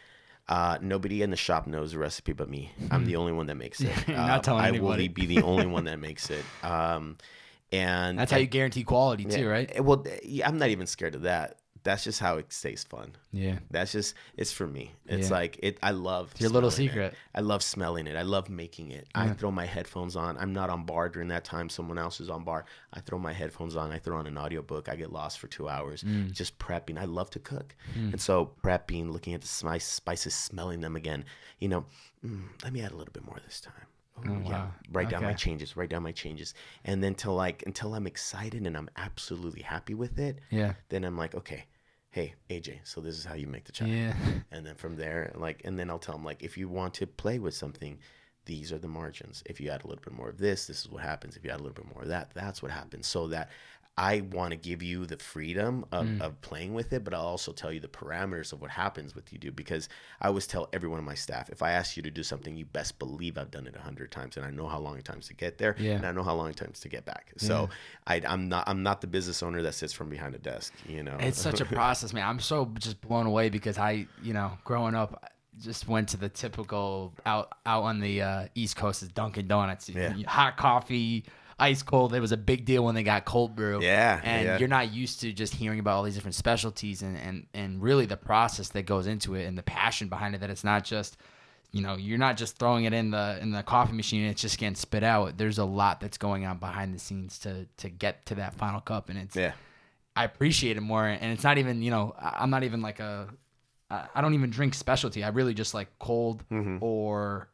Nobody in the shop knows the recipe but me. I'm the only one that makes it. Not telling anybody. I will be the only one that makes it. And that's how you guarantee quality too, right? Well, I'm not even scared of that. That's just how it stays fun. Yeah. It's for me. It's like I love it's your little secret. I love smelling it. I love making it. I throw my headphones on. I'm not on bar during that time. Someone else is on bar. I throw my headphones on. I throw on an audiobook. I get lost for 2 hours just prepping. I love to cook. And so prepping, looking at the spices, smelling them again. Let me add a little bit more this time. Yeah. Write down my changes. And then until I'm excited and I'm absolutely happy with it. Yeah. Then I'm like, okay, hey, AJ, so this is how you make the chai. Yeah. And then from there, and then I'll tell them, if you want to play with something, these are the margins. If you add a little bit more of this is what happens. If you add a little bit more of that, that's what happens. So that I want to give you the freedom of playing with it, but I'll also tell you the parameters of what happens with you do, because I always tell everyone on my staff, if I ask you to do something, you best believe I've done it 100 times, and I know how long it takes to get there, and I know how long it takes to get back. So I'm not the business owner that sits from behind a desk. It's such a process, man. I'm so just blown away because I, growing up, just went to the typical out on the East Coast is Dunkin' Donuts, hot coffee. Ice cold. It was a big deal when they got cold brew. Yeah. And you're not used to just hearing about all these different specialties and really the process that goes into it and the passion behind it, that it's not just, you're not just throwing it in the coffee machine and it's just getting spit out. There's a lot that's going on behind the scenes to get to that final cup. And I appreciate it more. And it's not even, I'm not even like I don't even drink specialty. I really just like cold or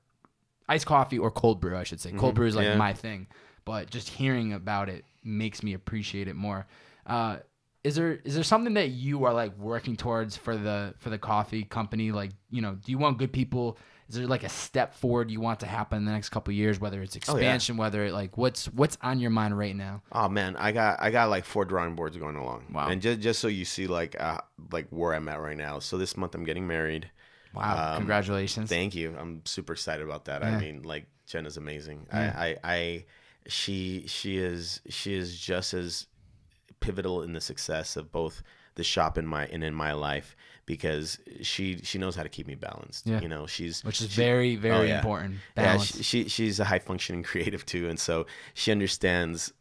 iced coffee or cold brew, I should say. Cold brew is like my thing. But just hearing about it makes me appreciate it more. Is there something that you are like working towards for the coffee company? Like, do you want good people? Is there like a step forward you want to happen in the next couple of years? Whether it's expansion, whether it like what's on your mind right now? Oh man, I got like 4 drawing boards going along. Wow. And just so you see like where I'm at right now. So this month I'm getting married. Wow, congratulations! Thank you. I'm super excited about that. Yeah. I mean, like Jenna's amazing. Yeah. She is just as pivotal in the success of both the shop and in my life, because she knows how to keep me balanced. Yeah. Which is very, very important. Balance. Yeah, she's a high functioning creative too, and so she understands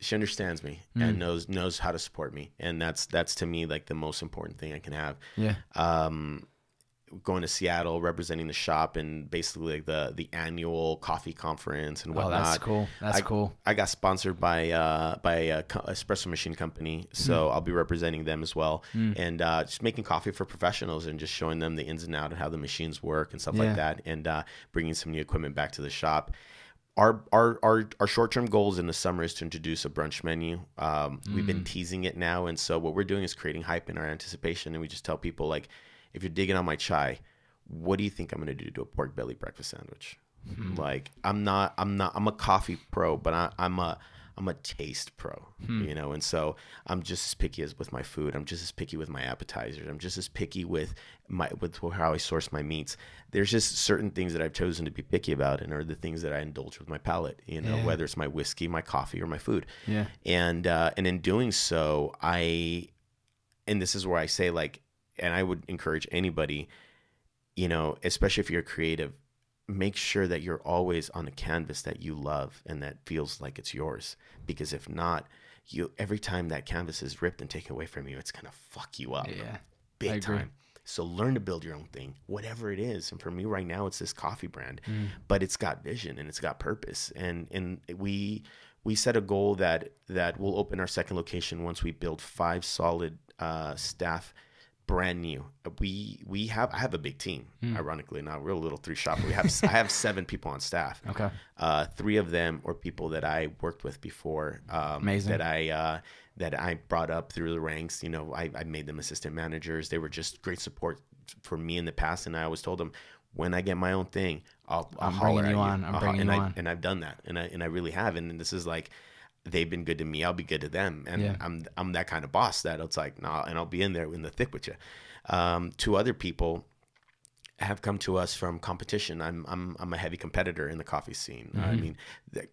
me and knows how to support me, and that's to me like the most important thing I can have. Yeah. Going to Seattle, representing the shop and basically like the annual coffee conference and whatnot. Oh, that's cool. That's cool. I got sponsored by a espresso machine company, so I'll be representing them as well, and just making coffee for professionals and just showing them the ins and outs of how the machines work and stuff like that, and bringing some new equipment back to the shop. Our short-term goals in the summer is to introduce a brunch menu. We've been teasing it now, and so what we're doing is creating hype in our anticipation, and we just tell people like, if you're digging on my chai, what do you think I'm going to do to a pork belly breakfast sandwich? Like I'm a coffee pro, but I'm a I'm a taste pro, you know, and so I'm just as picky as with my food. I'm just as picky with my appetizers. I'm just as picky with how I source my meats. There's just certain things that I've chosen to be picky about, and are the things that I indulge with my palate, you know, whether it's my whiskey, my coffee, or my food. Yeah. And in doing so, and this is where I say, like, and I would encourage anybody, you know, especially if you're creative, make sure that you're always on a canvas that you love and that feels like it's yours. Because if not, every time that canvas is ripped and taken away from you, it's going to fuck you up. Yeah. Big time. So learn to build your own thing, whatever it is. And for me right now, it's this coffee brand, but it's got vision and it's got purpose. And we set a goal that we'll open our second location once we build 5 solid staff, brand new. I have a big team, ironically. Not real little 3 shop. I have 7 people on staff. Okay. 3 of them are people that I worked with before. Amazing. That I brought up through the ranks. You know, I made them assistant managers. They were just great support for me in the past. And I always told them, when I get my own thing, I'll holler at you. I'm bringing you on. And I've done that. And I really have. And this is like, they've been good to me, I'll be good to them. And I'm that kind of boss that it's like, nah, and I'll be in there in the thick with you. 2 other people have come to us from competition. I'm a heavy competitor in the coffee scene. I mean,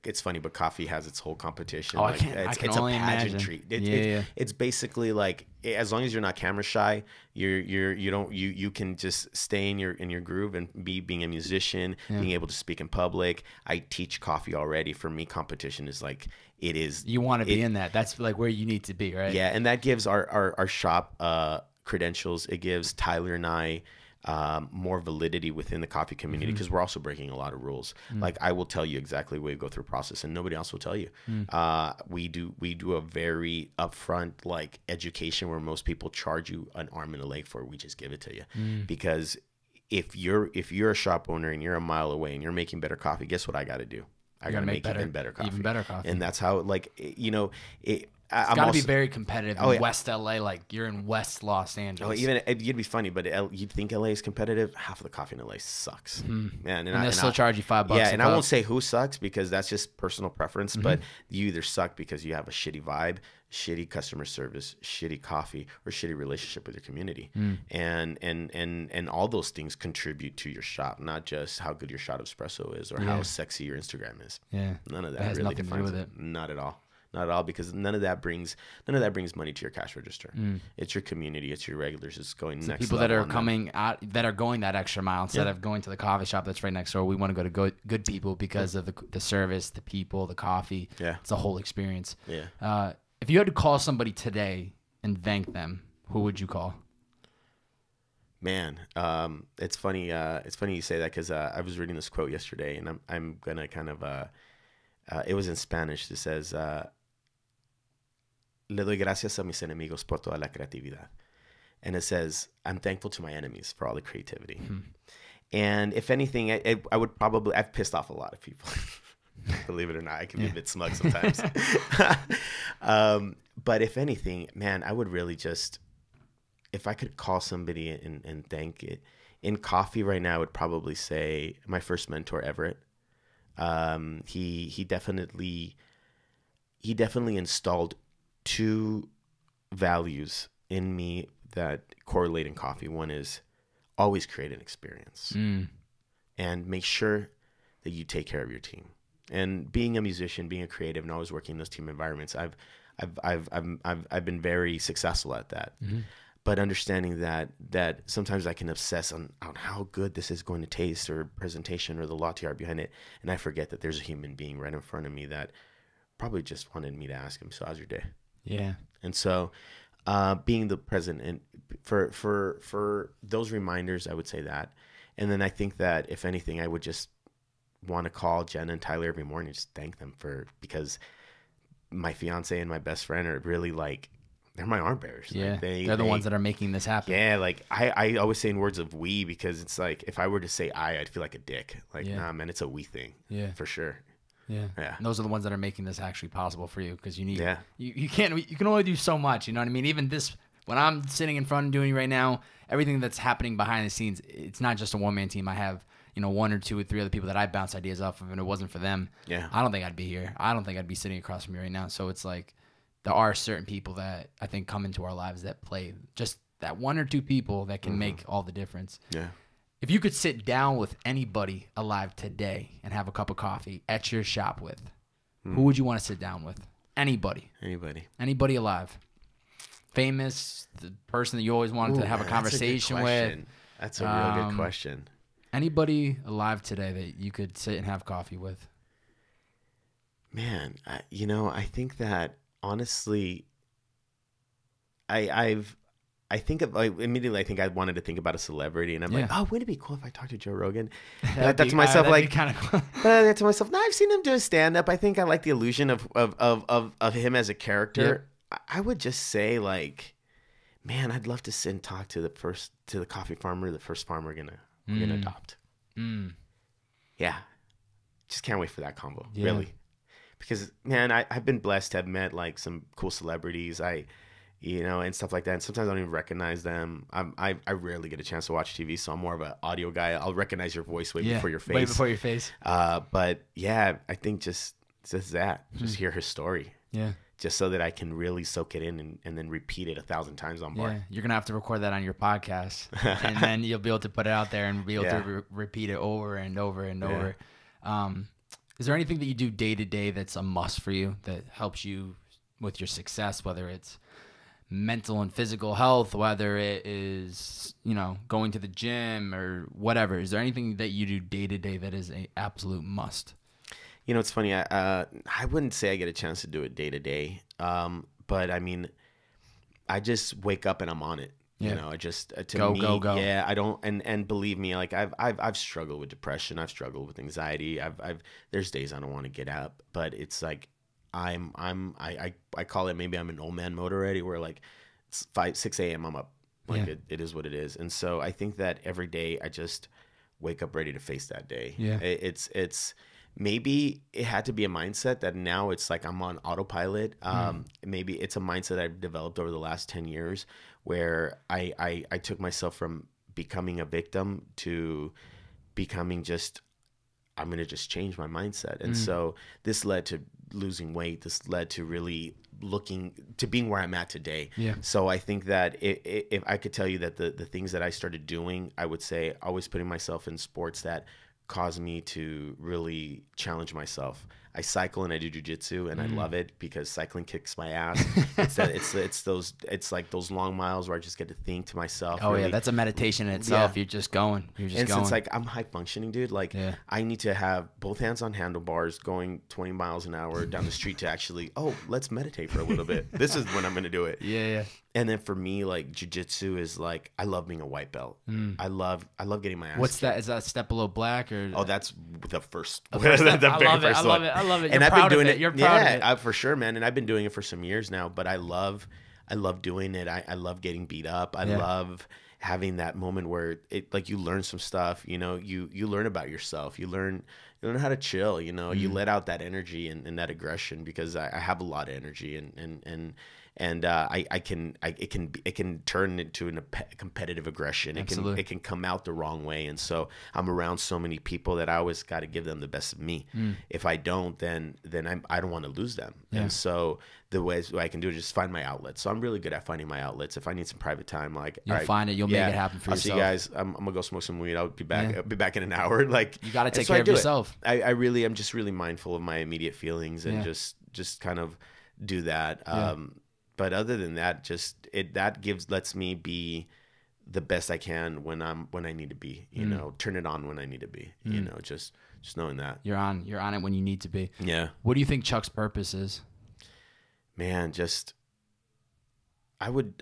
it's funny, but coffee has its whole competition. I can it's only a pageantry. It's basically like, as long as you're not camera shy, you can just stay in your groove and being a musician, being able to speak in public. I teach coffee already. For me, competition is like, it is. You want to be in that. That's like where you need to be, right? Yeah, and that gives our shop credentials. It gives Tyler and I more validity within the coffee community, because we're also breaking a lot of rules. Like, I will tell you exactly where you go through a process, and nobody else will tell you. We do a very upfront like education where most people charge you an arm and a leg for. We just give it to you because if you're a shop owner and you're a mile away and you're making better coffee, guess what I got to do? I got to make even better coffee. And that's how, like, you know, it's got to be very competitive in West LA. Like, you're in West Los Angeles. You'd be funny, but you'd think LA is competitive. Half of the coffee in LA sucks, man. And they'll still charge you $5. Yeah, and I won't say who sucks, because that's just personal preference. But you either suck because you have a shitty vibe, shitty customer service, shitty coffee, or shitty relationship with your community. And all those things contribute to your shop, not just how good your shot of espresso is or how sexy your Instagram is. Yeah, none of that has really defines it. Not at all. Not at all, because none of that brings money to your cash register. It's your community, it's your regulars. It's going next. People that are coming out, that are going that extra mile instead of going to the coffee shop that's right next door. We want to go to good people because of the service, the people, the coffee. Yeah, it's a whole experience. Yeah. If you had to call somebody today and thank them, who would you call? Man, it's funny. It's funny you say that, because I was reading this quote yesterday, and I'm gonna kind of. It was in Spanish. It says, "Le doy gracias a mis enemigos por toda la creatividad," and it says, "I'm thankful to my enemies for all the creativity." And if anything, I would probably, I've pissed off a lot of people. Believe it or not, I can be a bit smug sometimes. But if anything, man, I would really just, if I could call somebody and thank it in coffee right now, I would probably say my first mentor, Everett. He definitely installed 2 values in me that correlate in coffee. One is always create an experience, and make sure that you take care of your team. And being a musician, being a creative, and always working in those team environments, I've been very successful at that. But understanding that sometimes I can obsess on how good this is going to taste, or presentation, or the latte art behind it, and I forget that there's a human being right in front of me that probably just wanted me to ask him, "So how's your day?" Yeah. And so, being the present, and for those reminders, I would say that. And then I think that if anything, I would just want to call Jen and Tyler every morning and just thank them because my fiance and my best friend are really like, they're my arm bearers. Yeah, like they're the ones that are making this happen. Yeah, like I always say in words of we, because it's like, if I were to say I'd feel like a dick. Like, nah, man, it's a we thing. Yeah, for sure. Yeah. And those are the ones that are making this actually possible for you, because you need. Yeah. You can only do so much. You know what I mean? Even this, when I'm sitting in front and doing right now, everything that's happening behind the scenes, it's not just a one-man team. I have one or two or three other people that I bounce ideas off of, and it wasn't for them, I don't think I'd be here. I don't think I'd be sitting across from you right now. So it's like there are certain people that I think come into our lives that play just that one or two people that can make all the difference. Yeah. If you could sit down with anybody alive today and have a cup of coffee at your shop with, who would you want to sit down with? Anybody. Anybody alive. Famous, the person that you always wanted to have a conversation with. That's a real good question. Anybody alive today that you could sit and have coffee with? Man, I think that honestly, I think of immediately. I think I wanted to think about a celebrity, and I'm like, oh, wouldn't it be cool if I talked to Joe Rogan? And I thought to myself, kind of cool. But I thought to myself, no, I've seen him do a stand up. I think I like the illusion of him as a character. Yeah. I would just say like, man, I'd love to sit and talk to the coffee farmer, the first farm we're gonna adopt. Yeah, just can't wait for that combo. Yeah. Really, because man, I've been blessed to have met like some cool celebrities. And stuff like that. And sometimes I don't even recognize them. I rarely get a chance to watch TV, so I'm more of an audio guy. I'll recognize your voice way before your face. Way before your face. But yeah, I think just that. Just hear his story. Yeah. Just so that I can really soak it in and then repeat it 1,000 times on board. Yeah, you're gonna have to record that on your podcast, and then you'll be able to put it out there and be able to repeat it over and over and over. Is there anything that you do day to day that's a must for you that helps you with your success, whether it's mental and physical health, whether it is, going to the gym or whatever? Is there anything that you do day to day that is an absolute must? It's funny. I wouldn't say I get a chance to do it day to day. But I mean, I just wake up and I'm on it. I just go. Yeah, I don't. And believe me, like I've struggled with depression. I've struggled with anxiety. There's days I don't want to get up, but it's like, I call it, maybe I'm in old man mode already, where like 6 a.m. I'm up. Like it is what it is. And so I think that every day I just wake up ready to face that day. Yeah. It's maybe it had to be a mindset that now it's like I'm on autopilot. Maybe it's a mindset I've developed over the last 10 years where I took myself from becoming a victim to becoming just, I'm going to just change my mindset. And so this led to losing weight. This led to really looking to being where I'm at today. Yeah. So I think that if I could tell you that the things that I started doing, I would say always putting myself in sports that caused me to really challenge myself. I cycle and I do jujitsu, and I love it because cycling kicks my ass. It's like those long miles where I just get to think to myself. Oh really. Yeah, that's a meditation in itself. Yeah. You're just going. So it's like I'm high functioning, dude. Like I need to have both hands on handlebars, going 20 miles an hour down the street to actually, let's meditate for a little bit. This is when I'm gonna do it. Yeah. And then for me, like jujitsu is like, I love being a white belt. I love getting my ass. What's that? Is that a step below black or? Oh, that's the first. I love it. And I've been doing it. You're proud of it. For sure, man. And I've been doing it for some years now. But I love doing it. I love getting beat up. I love having that moment where it like you learn some stuff. You learn about yourself. You learn how to chill. You let out that energy and that aggression, because I have a lot of energy and it can turn into a competitive aggression. It can come out the wrong way. And so I'm around so many people that I always got to give them the best of me. If I don't, then I don't want to lose them. Yeah. And so the ways I can do it is just find my outlets. So I'm really good at finding my outlets. If I need some private time, like you'll find it. You'll make it happen for yourself. I'll see you guys. I'm gonna go smoke some weed. I'll be back. I'll be back in an hour. Like you got to take care of yourself. I'm just really mindful of my immediate feelings and just kind of do that. But other than that, lets me be the best I can when I need to be. Turn it on when I need to be. Just knowing that you're on it when you need to be. Yeah. What do you think Chuck's purpose is? Man, I would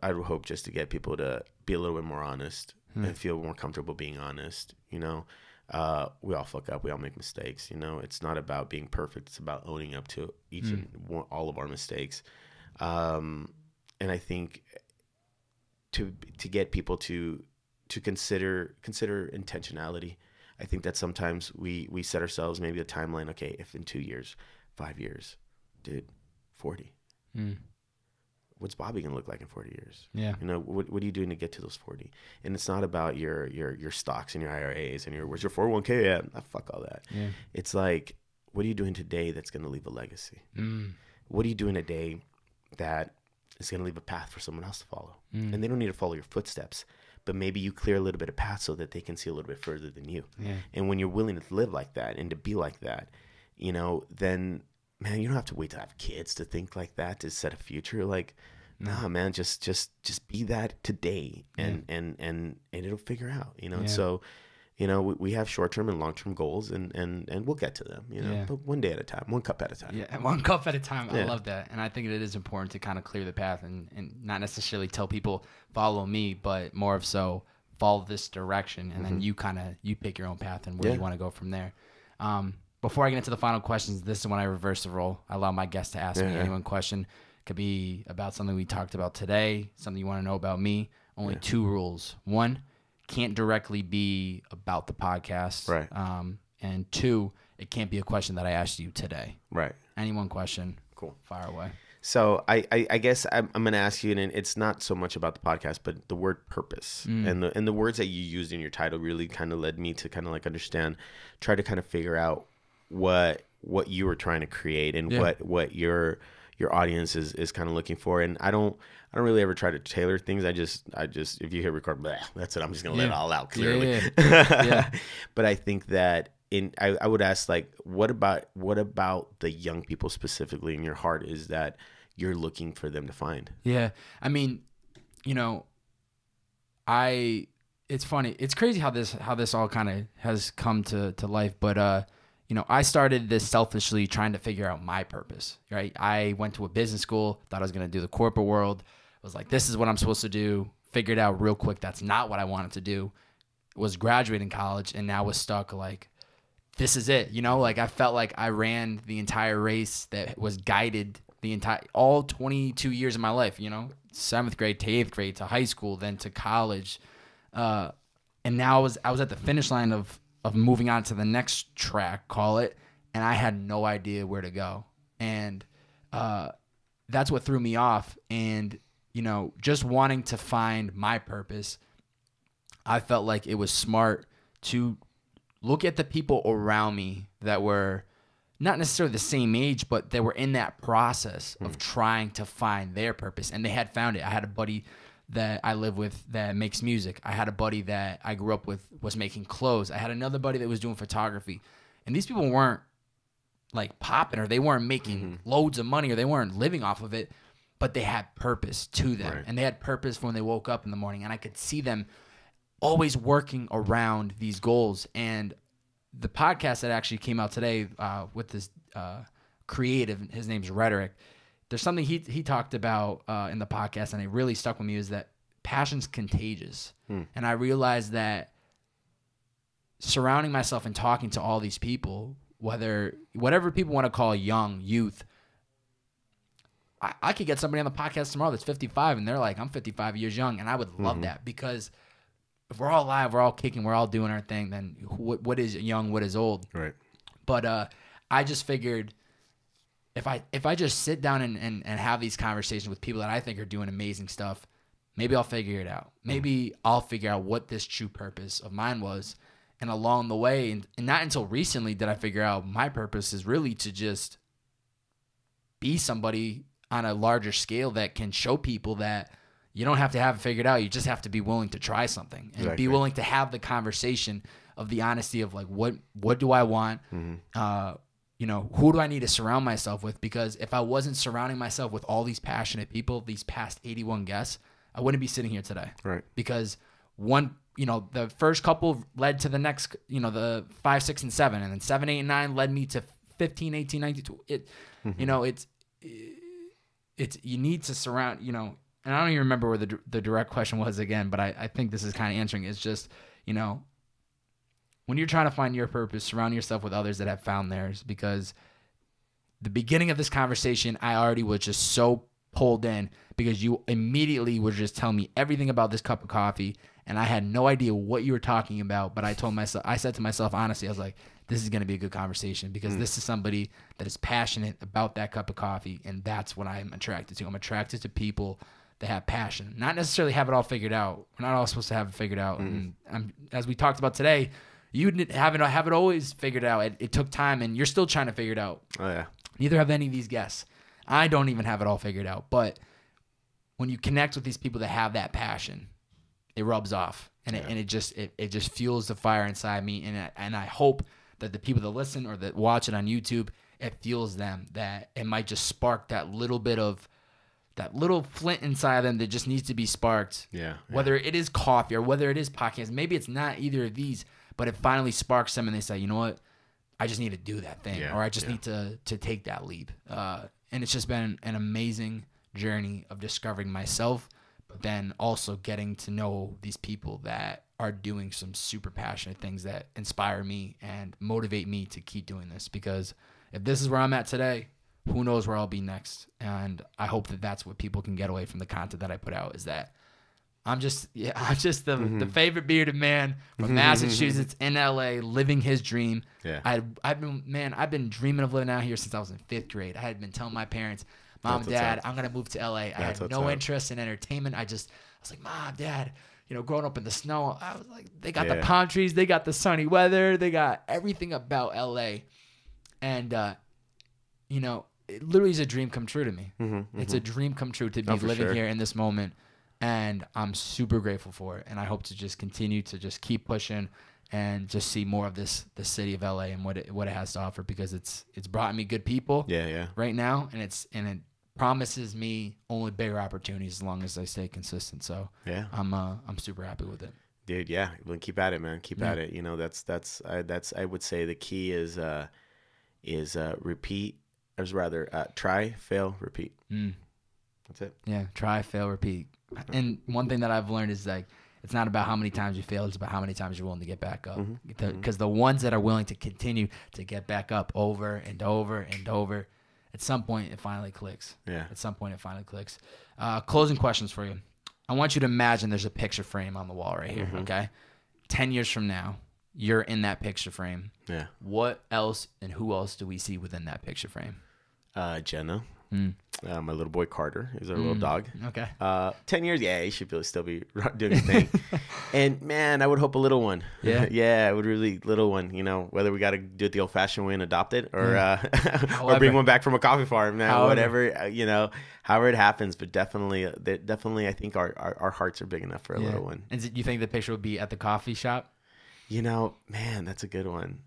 hope just to get people to be a little bit more honest and feel more comfortable being honest. We all fuck up. We all make mistakes. It's not about being perfect. It's about owning up to each and all of our mistakes. And I think to get people to consider intentionality. I think that sometimes we set ourselves maybe a timeline. Okay, if in 2 years, 5 years, dude, 40. what's Bobby going to look like in 40 years? Yeah. You know, what are you doing to get to those 40? And it's not about your stocks and your IRAs and where's your 401k at? Ah, fuck all that. Yeah. It's like, what are you doing today that's going to leave a legacy? What are you doing today that is going to leave a path for someone else to follow? And they don't need to follow your footsteps, but maybe you clear a little bit of path so that they can see a little bit further than you. Yeah. And when you're willing to live like that and to be like that, you know, then, man, you don't have to wait to have kids to think like that, to set a future. Like, nah, man, just be that today, and it'll figure out, you know. And so, you know, we have short-term and long-term goals, and we'll get to them, you know, but one day at a time, one cup at a time. Yeah, one cup at a time. I love that. And I think it is important to kind of clear the path and not necessarily tell people, follow me, but more of so, follow this direction, and then you pick your own path and where you want to go from there. Before I get into the final questions, this is when I reverse the role. I allow my guests to ask me any one question. It could be about something we talked about today, something you want to know about me. Only 2 rules. 1, can't directly be about the podcast. Right. And 2, it can't be a question that I asked you today. Right. Any one question. Cool. Fire away. So I guess I'm going to ask you, and it's not so much about the podcast, but the word purpose and the words that you used in your title really kind of led me to kind of like understand, try to kind of figure out what you were trying to create and what your audience is kind of looking for. And I don't really ever try to tailor things. I just if you hit record, that's it. I'm just gonna let it all out clearly. But I think that I would ask, like, what about the young people specifically in your heart is that you're looking for them to find? Yeah, I mean, you know, it's funny. It's crazy how this all kind of has come to life, but you know, I started this selfishly trying to figure out my purpose, right? I went to a business school, thought I was going to do the corporate world. I was like, this is what I'm supposed to do. Figured out real quick that's not what I wanted to do. Was graduating college and now was stuck like, this is it. You know, like I felt like I ran the entire race that was guided all 22 years of my life, you know, 7th grade to 8th grade to high school, then to college. And now I was at the finish line of moving on to the next track, call it, and I had no idea where to go. And that's what threw me off. And, you know, just wanting to find my purpose, I felt like it was smart to look at the people around me that were not necessarily the same age, but they were in that process of trying to find their purpose, and they had found it. I had a buddy that I live with that makes music. I had a buddy that I grew up with was making clothes. I had another buddy that was doing photography. And these people weren't like popping, or they weren't making loads of money, or they weren't living off of it, but they had purpose to them. Right. And they had purpose when they woke up in the morning. And I could see them always working around these goals. And the podcast that actually came out today with this creative, his name's Rhetoric, there's something he talked about in the podcast, and it really stuck with me, is that passion's contagious. And I realized that surrounding myself and talking to all these people, whatever people want to call young, youth, I could get somebody on the podcast tomorrow that's 55, and they're like, I'm 55 years young, and I would love that, because if we're all alive, we're all kicking, we're all doing our thing, then what is young, what is old? Right. But I just figured, if I just sit down and have these conversations with people that I think are doing amazing stuff, maybe I'll figure it out. Maybe I'll figure out what this true purpose of mine was. And along the way, and not until recently did I figure out my purpose is really to just be somebody on a larger scale that can show people that you don't have to have it figured out. You just have to be willing to try something and be willing to have the conversation of the honesty of like, what do I want? You know, who do I need to surround myself with? Because if I wasn't surrounding myself with all these passionate people, these past 81 guests, I wouldn't be sitting here today. Right. Because the first couple led to the next, the 5, 6, and 7, and then 7, 8, and 9 led me to 15, 18, 19. It's you need to surround, and I don't even remember where the direct question was again, but I think this is kind of answering. It's just, when you're trying to find your purpose, surround yourself with others that have found theirs, because the beginning of this conversation, I already was just so pulled in because you immediately were just telling me everything about this cup of coffee, and I had no idea what you were talking about, but I said to myself, honestly, I was like, this is going to be a good conversation because this is somebody that is passionate about that cup of coffee, and that's what I'm attracted to. I'm attracted to people that have passion, not necessarily have it all figured out. We're not all supposed to have it figured out. And as we talked about today, you didn't have it always figured out. It took time, and you're still trying to figure it out. Oh, yeah. Neither have any of these guests. I don't even have it all figured out. But when you connect with these people that have that passion, it rubs off, and it just fuels the fire inside me. And I hope that the people that listen or that watch it on YouTube, it fuels them, that it might just spark that little bit of that little flint inside of them that just needs to be sparked. Yeah. Whether it is coffee or whether it is podcasts, maybe it's not either of these, but it finally sparks them and they say, you know what, I just need to do that thing, or I just need to take that leap. And it's just been an amazing journey of discovering myself, but then also getting to know these people that are doing some super passionate things that inspire me and motivate me to keep doing this. Because if this is where I'm at today, who knows where I'll be next. And I hope that that's what people can get away from the content that I put out, is that I'm just the favorite bearded man from Massachusetts in LA, living his dream. Yeah. I've been dreaming of living out here since I was in 5th grade. I had been telling my parents, Mom, Dad, I'm gonna move to LA. I had no interest in entertainment. I was like, Mom, Dad, growing up in the snow, I was like, they got the palm trees, they got the sunny weather, they got everything about LA. And it literally is a dream come true to me. It's a dream come true to be living here in this moment. And I'm super grateful for it. And I hope to just continue to just keep pushing and just see more of the city of LA and what it has to offer, because it's brought me good people right now. And it promises me only bigger opportunities as long as I stay consistent. So I'm super happy with it. Dude, yeah. Well, keep at it, man. Keep at it. That's I would say the key is repeat. Try, fail, repeat. That's it. Yeah, try, fail, repeat. And one thing that I've learned is like, it's not about how many times you fail, it's about how many times you're willing to get back up. Because the ones that are willing to continue to get back up over and over and over, at some point it finally clicks. Yeah. At some point it finally clicks. Closing questions for you. I want you to imagine there's a picture frame on the wall right here, okay? 10 years from now, you're in that picture frame. Yeah. What else and who else do we see within that picture frame? Jenna. My little boy Carter is our little dog. Okay. 10 years, he should still be doing his thing. And man, I would hope a little one. Yeah. Yeah, I would really little one. Whether we got to do it the old-fashioned way and adopt it, or or bring one back from a coffee farm. Man, whatever. However it happens. But definitely, I think our hearts are big enough for a little one. And do you think the picture would be at the coffee shop? Man, that's a good one.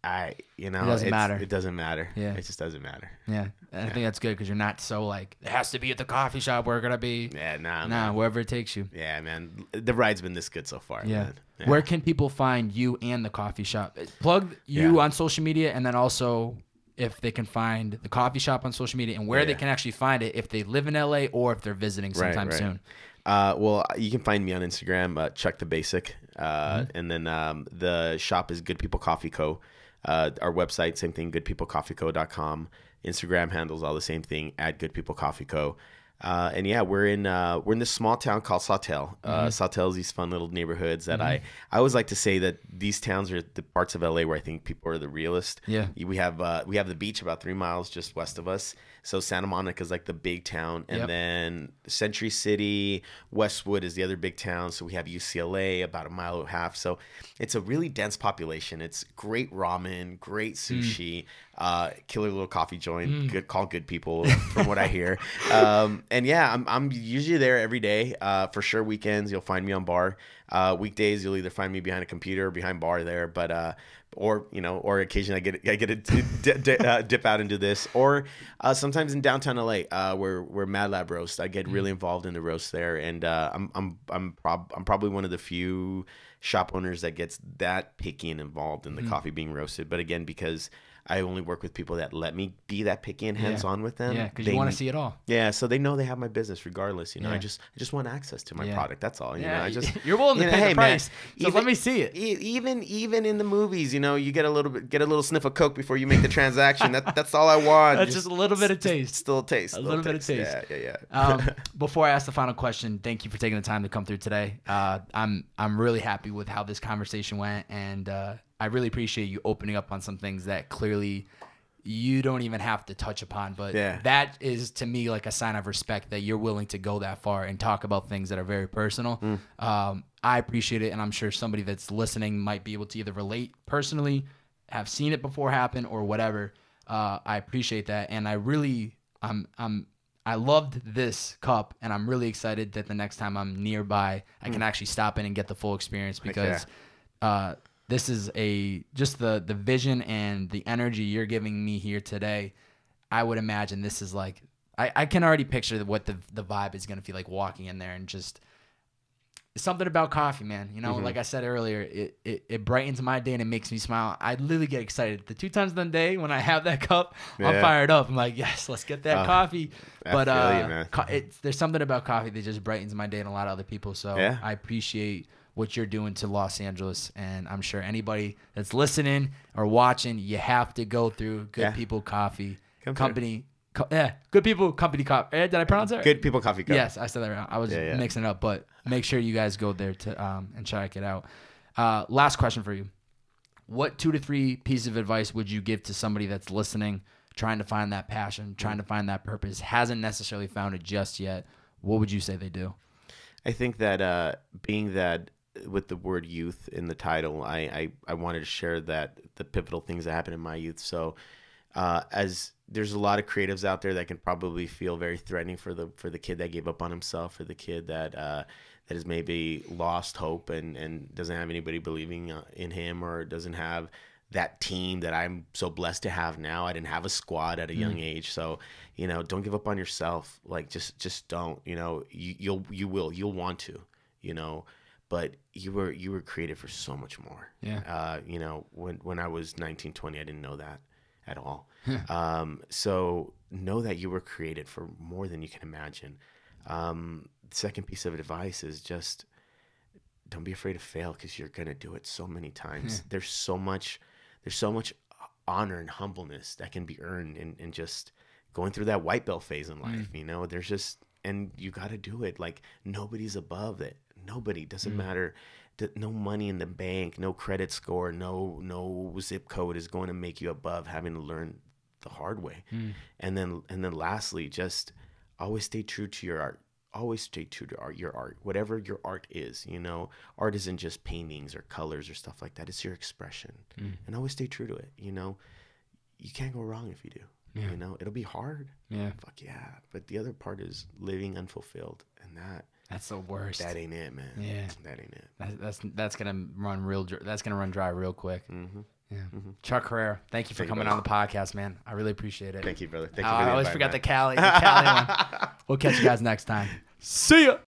It doesn't matter. It doesn't matter. Yeah. It just doesn't matter. Yeah. And I think that's good because you're not so like, it has to be at the coffee shop. We're going to be. Yeah, nah, wherever it takes you. Yeah, man. The ride's been this good so far. Yeah. Man. Yeah. Where can people find you and the coffee shop? Plug you on social media, and then also if they can find the coffee shop on social media and where they can actually find it if they live in LA or if they're visiting sometime soon. Well, you can find me on Instagram, Chuck the Basic. And then the shop is Good People Coffee Co. Our website, same thing, goodpeoplecoffeeco.com. Instagram handles all the same thing, at Good People Coffee Co. And we're in this small town called Sawtell. Sawtell is these fun little neighborhoods that I always like to say that these towns are the parts of LA where I think people are the realest. Yeah. We have the beach about 3 miles just west of us. So Santa Monica is like the big town, and then Century City, Westwood is the other big town. So we have UCLA about 1.5 miles. So it's a really dense population. It's great ramen, great sushi, killer little coffee joint, good people from what I hear. I'm usually there every day. For sure, weekends you'll find me on bar. Weekdays you'll either find me behind a computer or behind bar there. But or occasionally I get to dip out and do this, or sometimes in downtown LA, where Mad Lab roast. I get really involved in the roast there, and I'm probably one of the few shop owners that gets that picky and involved in the coffee being roasted. But again, because I only work with people that let me be that picky and hands-on with them. Yeah, because you want to see it all. Yeah, so they know they have my business regardless. I just want access to my product. That's all. You're willing to pay the price. So let me see it. Even in the movies, you get a little sniff of Coke before you make the transaction. That's all I want. That's just a little bit of taste. Still a taste. A little bit of taste. Yeah. Before I ask the final question, thank you for taking the time to come through today. I'm really happy with how this conversation went, and I really appreciate you opening up on some things that clearly you don't even have to touch upon, but that is to me like a sign of respect that you're willing to go that far and talk about things that are very personal. I appreciate it, and I'm sure somebody that's listening might be able to either relate personally, have seen it before happen, or whatever. I appreciate that, and I loved this cup, and I'm really excited that the next time I'm nearby, I can actually stop in and get the full experience, because this is just the vision and the energy you're giving me here today. I would imagine this is like, I can already picture what the vibe is going to feel like walking in there, and just something about coffee, man. You know, like I said earlier, it brightens my day and it makes me smile. I literally get excited. The 2 times in the day when I have that cup, I'm fired up. I'm like, yes, let's get that coffee. But there's something about coffee that just brightens my day and a lot of other people. So I appreciate what you're doing to Los Angeles, and I'm sure anybody that's listening or watching, you have to go through Good People Coffee Company. Good People Company Coffee. Did I pronounce it right? Good People Coffee Company. Yes, I said that right. I was mixing it up, but make sure you guys go there to and check it out. Last question for you. What 2 to 3 pieces of advice would you give to somebody that's listening, trying to find that passion, trying to find that purpose, hasn't necessarily found it just yet? What would you say they do? I think that being that with the word youth in the title, I wanted to share that the pivotal things that happened in my youth. So as there's a lot of creatives out there that can probably feel very threatening for the kid that gave up on himself, for the kid that has maybe lost hope and doesn't have anybody believing in him, or doesn't have that team that I'm so blessed to have now. I didn't have a squad at a young age. So, you know, don't give up on yourself. Like, just don't, you know, you'll want to, you know, but you were created for so much more. Yeah. You know, when I was 19, 20, I didn't know that at all. So know that you were created for more than you can imagine. Second piece of advice is just don't be afraid to fail, because you're going to do it so many times. There's so much honor and humbleness that can be earned in just going through that white belt phase in life. You know, there's just, and you got to do it. Like, nobody's above it. Nobody. Doesn't matter. No money in the bank, no credit score, no zip code is going to make you above having to learn the hard way. And then lastly, just always stay true to your art. Always stay true to your art, whatever your art is. You know, art isn't just paintings or colors or stuff like that. It's your expression, and always stay true to it. You know, you can't go wrong if you do. You know, it'll be hard. Fuck yeah. But the other part is living unfulfilled, and that's the worst. That ain't it, man. That ain't it. That's gonna run That's gonna run dry real quick. Chuck Herrera, thank you for coming on the podcast, man. I really appreciate it. Thank you, brother. Thank you. I always forgot the Cali one. We'll catch you guys next time. See ya.